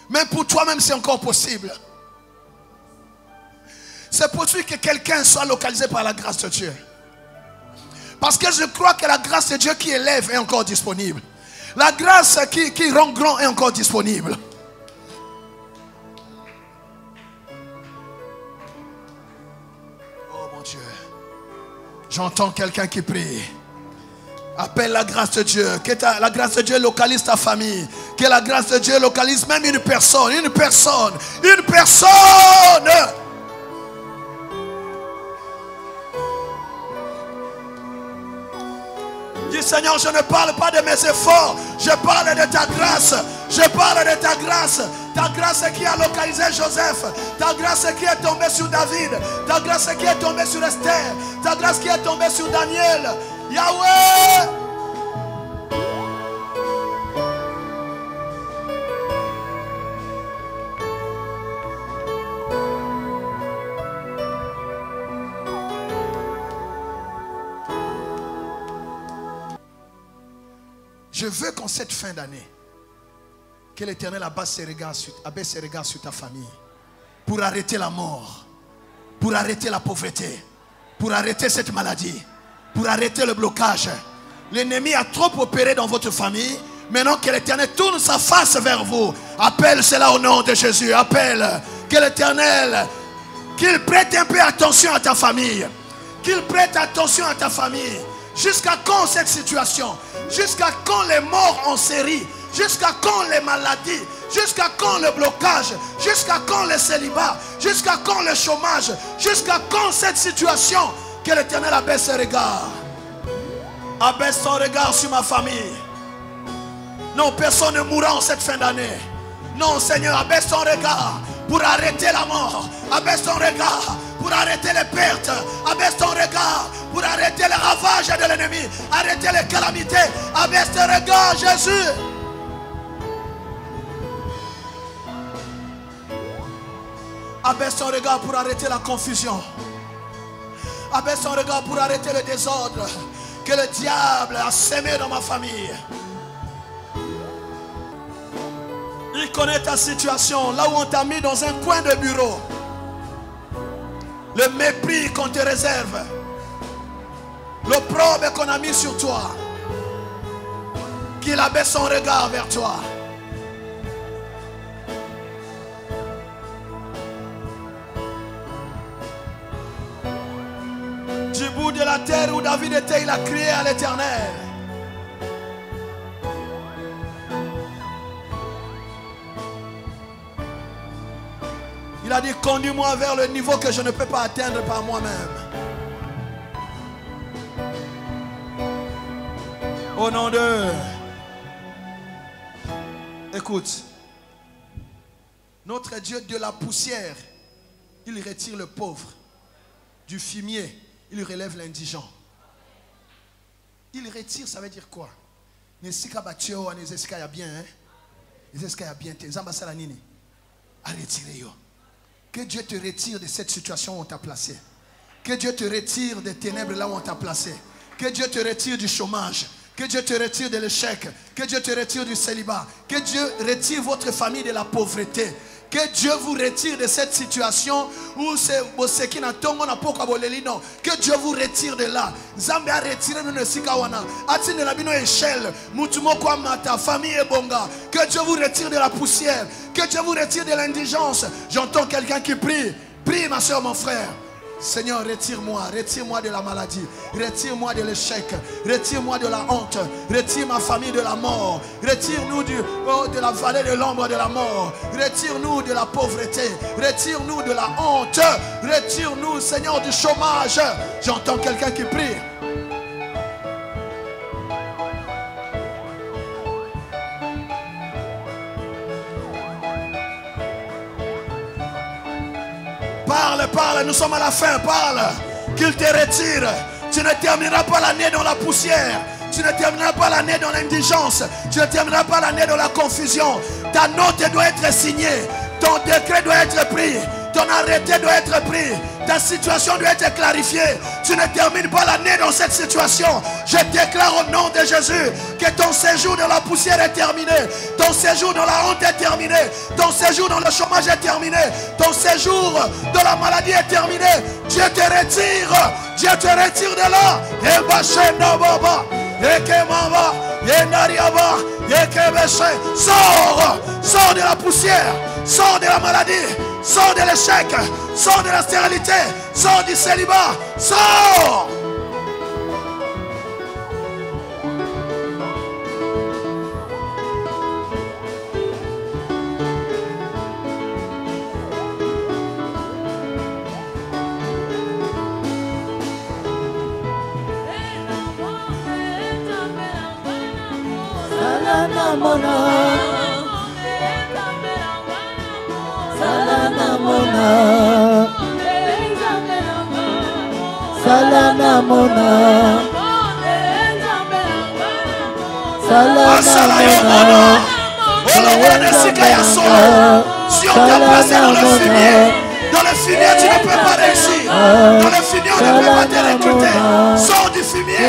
Speaker 2: Même pour toi-même c'est encore possible. C'est possible que quelqu'un soit localisé par la grâce de Dieu. Parce que je crois que la grâce de Dieu qui élève est encore disponible. La grâce qui rend grand est encore disponible. Oh mon Dieu. J'entends quelqu'un qui prie. Appelle la grâce de Dieu. Que la grâce de Dieu localise ta famille. Que la grâce de Dieu localise même une personne. Une personne. Une personne. Dis Seigneur, je ne parle pas de mes efforts. Je parle de ta grâce. Je parle de ta grâce. Ta grâce qui a localisé Joseph. Ta grâce qui est tombée sur David. Ta grâce qui est tombée sur Esther. Ta grâce qui est tombée sur Daniel. Yahweh. Je veux qu'en cette fin d'année, que l'Éternel abaisse ses regards sur ta famille. Pour arrêter la mort. Pour arrêter la pauvreté. Pour arrêter cette maladie. Pour arrêter le blocage. L'ennemi a trop opéré dans votre famille. Maintenant que l'Éternel tourne sa face vers vous. Appelle cela au nom de Jésus. Appelle. Que l'Éternel Qu'il prête un peu attention à ta famille. Qu'il prête attention à ta famille. Jusqu'à quand cette situation? Jusqu'à quand les morts en série? Jusqu'à quand les maladies? Jusqu'à quand le blocage? Jusqu'à quand le célibat? Jusqu'à quand le chômage? Jusqu'à quand cette situation? Que l'Éternel abaisse ses regards. Abaisse son regard sur ma famille. Non, personne ne mourra en cette fin d'année. Non, Seigneur, abaisse ton regard pour arrêter la mort. Abaisse ton regard pour arrêter les pertes. Abaisse ton regard pour arrêter les ravages de l'ennemi. Arrêter les calamités. Abaisse ton regard, Jésus. Abaisse ton regard pour arrêter la confusion. Abaisse ton regard pour arrêter le désordre que le diable a sémé dans ma famille. Il connaît ta situation, là où on t'a mis dans un coin de bureau. Le mépris qu'on te réserve. L'opprobre qu'on a mis sur toi. Qu'il abaisse son regard vers toi. Du bout de la terre où David était, il a crié à l'Éternel. Il a dit, conduis-moi vers le niveau que je ne peux pas atteindre par moi-même. Au nom de... Écoute. Notre Dieu de la poussière, il retire le pauvre. Du fumier, il relève l'indigent. Il retire, ça veut dire quoi? Nesika batio, nesika ya bien, hein? Nesika ya bien, t'es nini? À retirer yo. Que Dieu te retire de cette situation où on t'a placé. Que Dieu te retire des ténèbres là où on t'a placé. Que Dieu te retire du chômage. Que Dieu te retire de l'échec. Que Dieu te retire du célibat. Que Dieu retire votre famille de la pauvreté. Que Dieu vous retire de cette situation où c'est que Dieu vous retire de là. Zambé a retiré nous de Sikawana. Atine la bino échelle. Mutumo kwa mata famille et bonga. Que Dieu vous retire de la poussière. Que Dieu vous retire de l'indigence. J'entends quelqu'un qui prie. Prie ma soeur, mon frère. Seigneur, retire-moi de la maladie, retire-moi de l'échec, retire-moi de la honte, retire ma famille de la mort, retire-nous de la vallée de l'ombre de la mort, retire-nous de la pauvreté, retire-nous de la honte, retire-nous, Seigneur, du chômage. J'entends quelqu'un qui prie. Parle, nous sommes à la fin, parle. Qu'il te retire. Tu ne termineras pas l'année dans la poussière. Tu ne termineras pas l'année dans l'indigence. Tu ne termineras pas l'année dans la confusion. Ta note doit être signée. Ton décret doit être pris. Ton arrêté doit être pris. Ta situation doit être clarifiée. Tu ne termines pas l'année dans cette situation. Je déclare au nom de Jésus que ton séjour dans la poussière est terminé. Ton séjour dans la honte est terminé. Ton séjour dans le chômage est terminé. Ton séjour dans la maladie est terminé. Dieu te retire. Dieu te retire de là. Sors de la poussière. Sors de la maladie. Sors de l'échec. Sors de la stérilité. Sors du célibat. Sors. Si on t'a placé dans le fumier, tu ne peux pas réussir. Dans le fumier, on ne peut pas te recruter. Sors du fumier.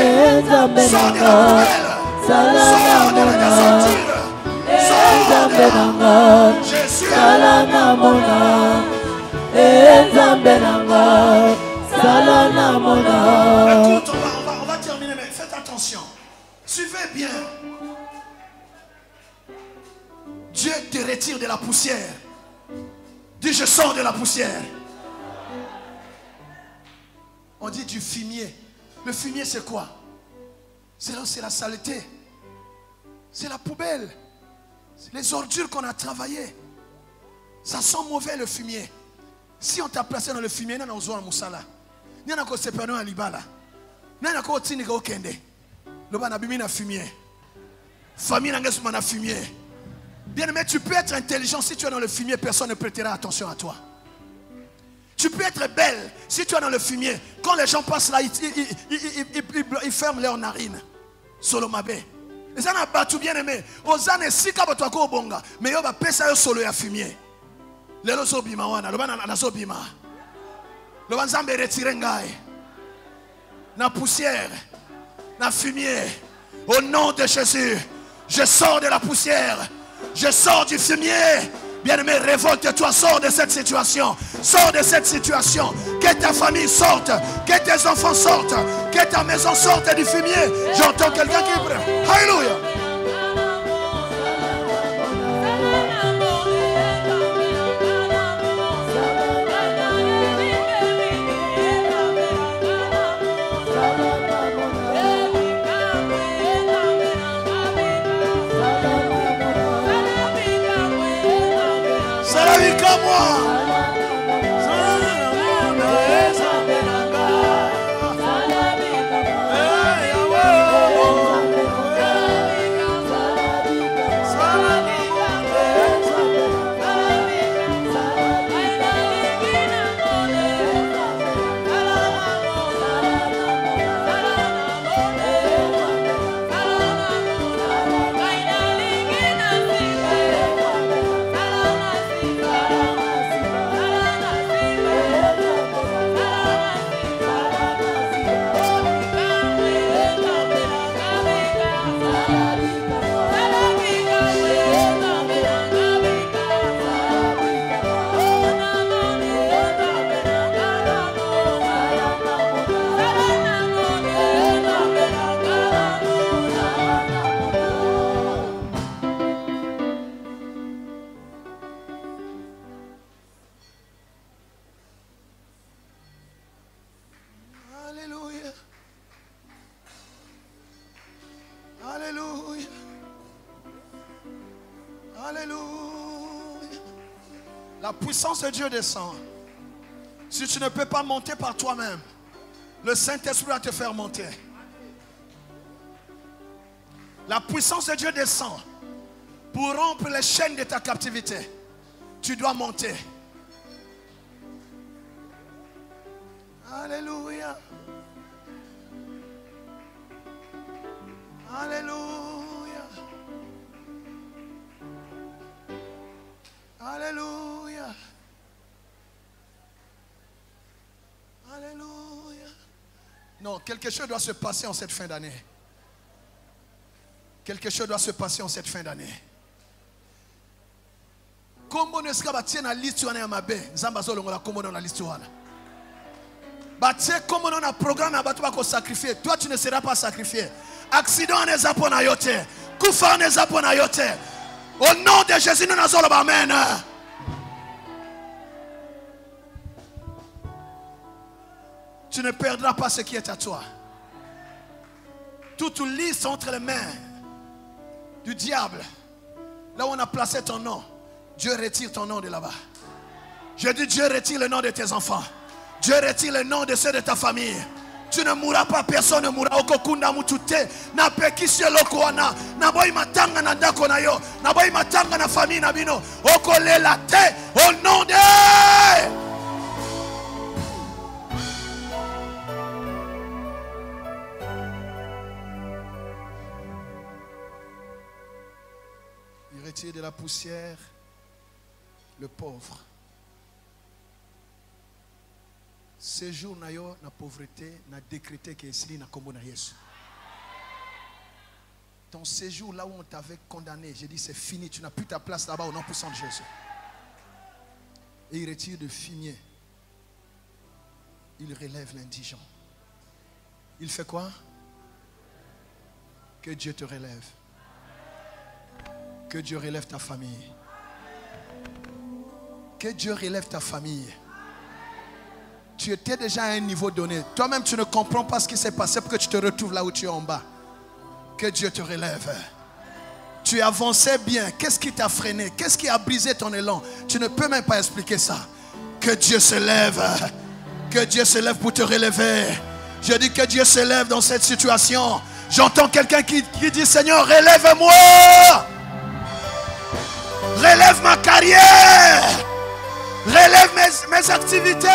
Speaker 2: Sors de la poêle. Sors de la désordure. Sors de la... Jésus. Écoute, on va terminer, mais faites attention. Suivez bien. Dieu te retire de la poussière. Dis, je sors de la poussière.
Speaker 1: On dit du fumier. Le fumier, c'est quoi? C'est la saleté. C'est la poubelle. C'est les ordures qu'on a travaillées. Ça sent mauvais, le fumier. Si on t'a placé dans le fumier, on a besoin de moussala. On a besoin de libala. On a besoin de okende. Le ban abimi na fumier. Famille na fumier. Bien aimé, tu peux être intelligent. Si tu es dans le fumier, personne ne prêtera attention à toi. Tu peux être belle. Si tu es dans le fumier, quand les gens passent là, ils ferment leurs narines. Solo mabe. Les gens n'ont pas tout bien aimé. Aux années, si tu as un bonga, mais il va passer solo à fumier. Les gens sont bima wana. Le ban na so bima. Le ban zambe retire ngai. Na poussière. Na fumier. Au nom de Jésus, je sors de la poussière. Je sors du fumier. Bien-aimé, révolte-toi, sors de cette situation. Sors de cette situation. Que ta famille sorte. Que tes enfants sortent. Que ta maison sorte du fumier. J'entends quelqu'un qui prie. Alléluia. La puissance de Dieu descend. Si tu ne peux pas monter par toi-même, le Saint-Esprit va te faire monter. La puissance de Dieu descend pour rompre les chaînes de ta captivité. Tu dois monter. Alléluia. Alléluia. Alléluia. Alléluia. Non, quelque chose doit se passer en cette fin d'année. Quelque chose doit se passer en cette fin d'année. Comment est-ce que tu as la liste de Yamabe? Zambazo longola comment on a la liste wana. Comment on a programme à battre sacrifier. Toi tu ne seras pas sacrifié. Accident n'est pas na yote. Kufa n'est pas na yote. Au nom de Jésus, nous n'avons pas amen. Tu ne perdras pas ce qui est à toi. Toute liste entre les mains du diable. Là où on a placé ton nom, Dieu retire ton nom de là-bas. Je dis Dieu retire le nom de tes enfants. Dieu retire le nom de ceux de ta famille. Tu ne mourras pas, personne ne mourra. Okokunda mutute na pekisye loko wana na boy matanga na ndako na yo na boy matanga na famille na bino okolela te au nom de Il retire de la poussière le pauvre. Séjour na yo na pauvreté na décrété que c'est na kombo na Yesu. Ton séjour là où on t'avait condamné, j'ai dit c'est fini, tu n'as plus ta place là-bas au nom puissant de Jésus. Et il retire de fumier. Il relève l'indigent. Il fait quoi? Que Dieu te relève. Que Dieu relève ta famille. Que Dieu relève ta famille. tu étais déjà à un niveau donné. Toi-même, tu ne comprends pas ce qui s'est passé pour que tu te retrouves là où tu es en bas. Que Dieu te relève. Tu avançais bien. Qu'est-ce qui t'a freiné? Qu'est-ce qui a brisé ton élan? Tu ne peux même pas expliquer ça. Que Dieu se lève. Que Dieu se lève pour te relever. Je dis que Dieu se lève dans cette situation. J'entends quelqu'un qui dit: Seigneur, relève-moi. Relève ma carrière. Relève mes activités.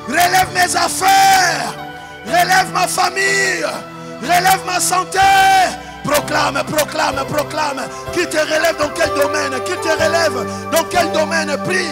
Speaker 1: Relève mes affaires. Relève ma famille. Relève ma santé. Proclame, proclame, proclame. Qui te relève dans quel domaine? Qui te relève dans quel domaine? Prie.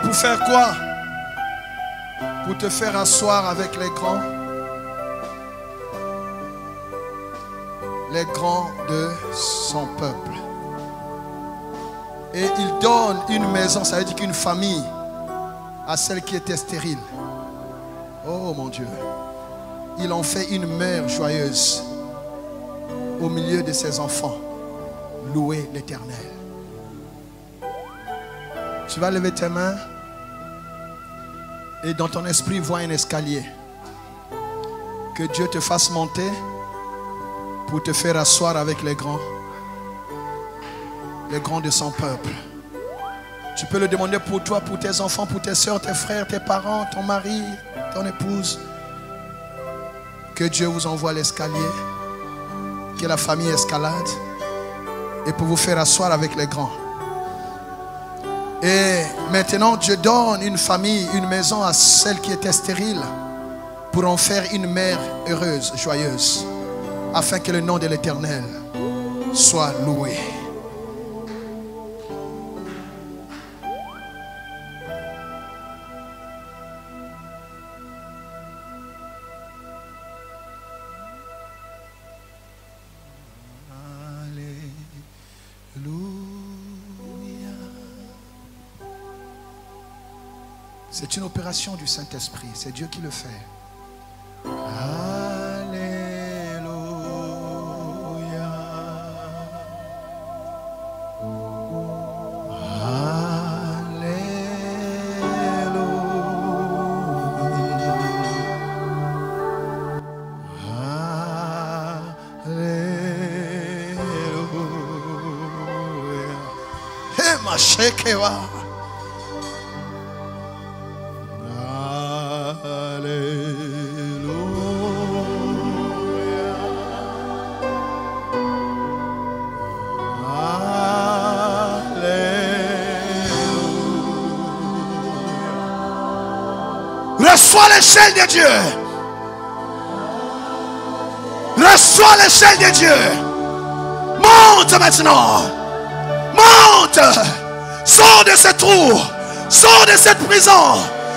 Speaker 1: Pour faire quoi? Pour te faire asseoir avec les grands de son peuple. Et il donne une maison, ça veut dire qu'une famille, à celle qui était stérile. Oh mon Dieu. Il en fait une mère joyeuse au milieu de ses enfants. Louez l'Éternel. Tu vas lever tes mains et dans ton esprit vois un escalier. Que Dieu te fasse monter pour te faire asseoir avec les grands de son peuple. Tu peux le demander pour toi, pour tes enfants, pour tes soeurs, tes frères, tes parents, ton mari, ton épouse. Que Dieu vous envoie l'escalier, que la famille escalade et pour vous faire asseoir avec les grands. Et maintenant, Dieu donne une famille, une maison à celle qui était stérile pour en faire une mère heureuse, joyeuse, afin que le nom de l'Éternel soit loué. C'est une opération du Saint-Esprit. C'est Dieu qui le fait. Alléluia. Alléluia. Hey, ma shekewa. Reçois l'échelle de Dieu. Reçois l'échelle de Dieu. Monte maintenant. Monte. Sors de ce trou. Sors de cette prison.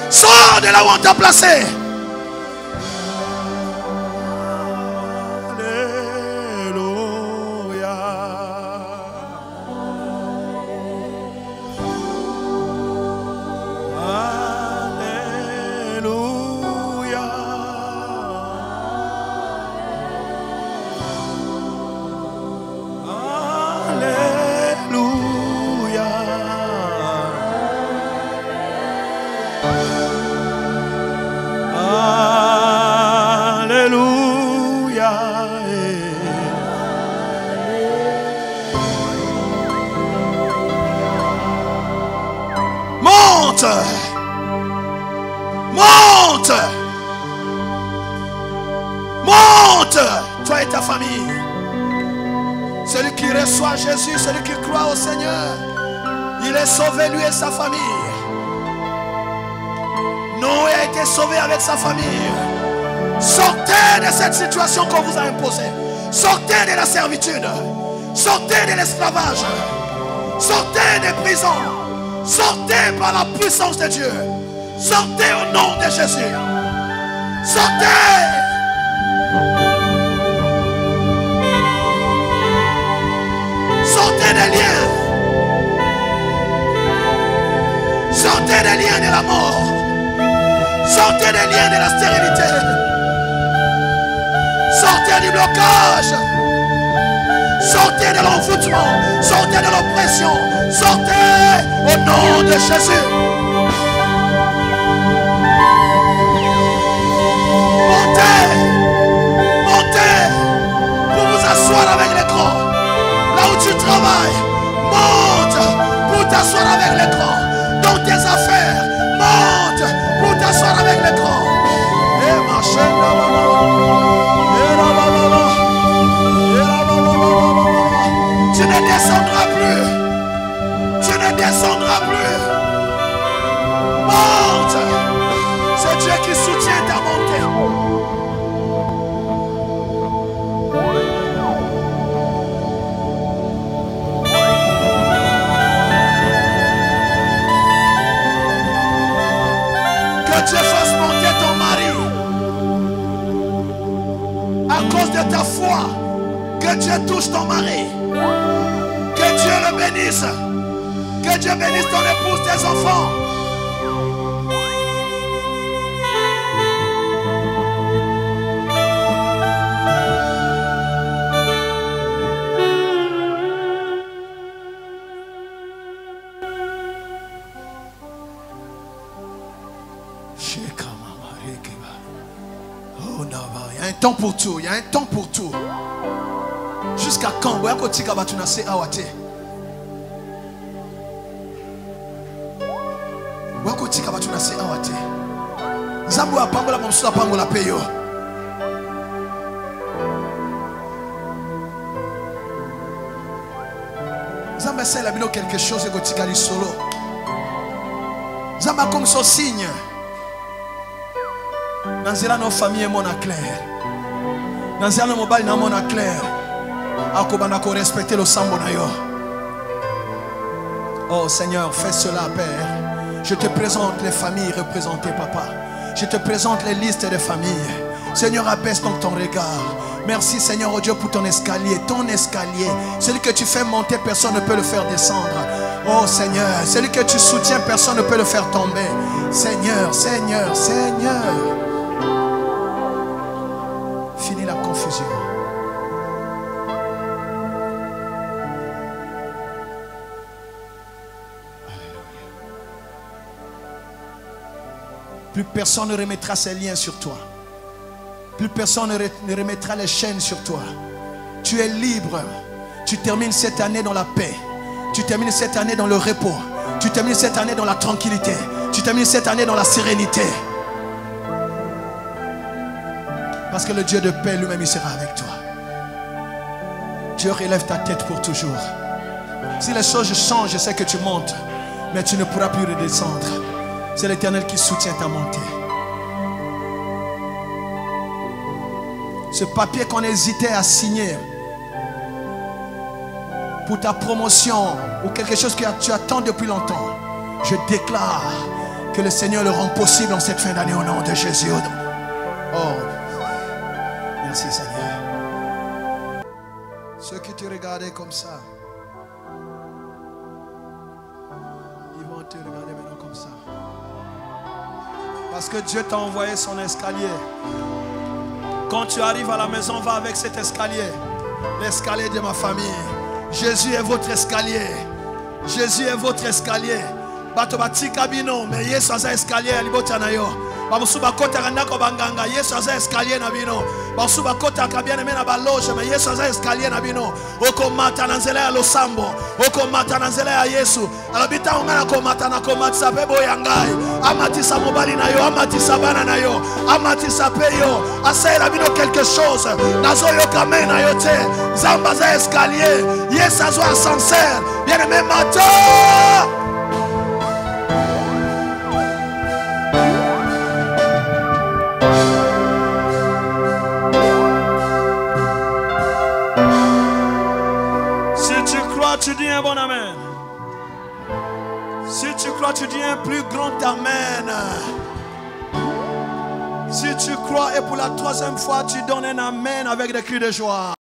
Speaker 1: Sors de là où on t'a placé. Monte. Monte. Toi et ta famille. Celui qui reçoit Jésus, celui qui croit au Seigneur, il est sauvé lui et sa famille. Noé a été sauvé avec sa famille. Sortez de cette situation qu'on vous a imposée. Sortez de la servitude. Sortez de l'esclavage.
Speaker 2: Sortez des prisons. Sortez par la puissance de Dieu. Sortez au nom de Jésus. Sortez. Sortez des liens. Sortez des liens de la mort. Sortez des liens de la stérilité. Sortez du blocage. Sortez de l'envoûtement. Sortez de l'oppression. Sortez au nom de Jésus. Montez. Montez pour vous asseoir avec les grands. Là où tu travailles, monte pour t'asseoir avec les grands. Dans tes affaires, monte pour t'asseoir avec les grands. Et ma chaîne tu ne descendras plus. Tu ne descendras plus. Monte. C'est Dieu qui soutient ta montée. Que Dieu fasse monter ton mari à cause de ta foi. Que Dieu touche ton mari. Que Dieu le bénisse. Que Dieu bénisse ton épouse, tes enfants.
Speaker 1: Il y a un temps pour tout. Il y a un temps pour tout. Jusqu'à quand? Quelque chose est solo. Zamba comme son signe. Dans nos familles mon clair. Dans nos mobile na mon clair. Akobana ko respecter le sambo na yo. Oh Seigneur, fais cela, Père. Je te présente les familles représentées, Papa. Je te présente les listes des familles. Seigneur, abaisse donc ton regard. Merci Seigneur, oh Dieu, pour ton escalier. Ton escalier, celui que tu fais monter, personne ne peut le faire descendre. Oh Seigneur, celui que tu soutiens, personne ne peut le faire tomber. Seigneur, Seigneur, Seigneur. Finis la confusion. Plus personne ne remettra ses liens sur toi. Plus personne ne remettra les chaînes sur toi. Tu es libre. Tu termines cette année dans la paix. Tu termines cette année dans le repos. Tu termines cette année dans la tranquillité. Tu termines cette année dans la sérénité. Parce que le Dieu de paix lui-même, il sera avec toi. Dieu relève ta tête pour toujours. Si les choses changent, je sais que tu montes. Mais tu ne pourras plus redescendre. C'est l'Éternel qui soutient ta montée. Ce papier qu'on hésitait à signer pour ta promotion ou quelque chose que tu attends depuis longtemps, je déclare que le Seigneur le rend possible en cette fin d'année au nom de Jésus. Oh, merci Seigneur. Ceux qui te regardaient comme ça, ils vont te regarder maintenant comme ça. Parce que Dieu t'a envoyé son escalier. Quand tu arrives à la maison, va avec cet escalier. L'escalier de ma famille. Jésus est votre escalier. Jésus est votre escalier. Bato batika bino, mais Yesu aza escalier alibota na yo. Bamusuba kota kandako banganga, Yesu aza escalier na bino. Bamusuba kota kabiane mena baloge, mais Yesu aza escalier na bino. Oko mata na nzela ya losambo, oko mata na nzela ya Yesu. Alabita ongana ko mata na ko matisa pebo yangai. Amatisa mobali na yo, amatisa bana na yo, amatisa peyo. Asaira bino quelque chose. Nazo yo kame na yo te. Zamba za escalier. Yesu azo ascenseur. Bien aimé matin. Tu dis un bon amen.
Speaker 2: un plus grand amen. Si tu crois et pour la troisième fois, tu donnes un amen avec des cris de joie.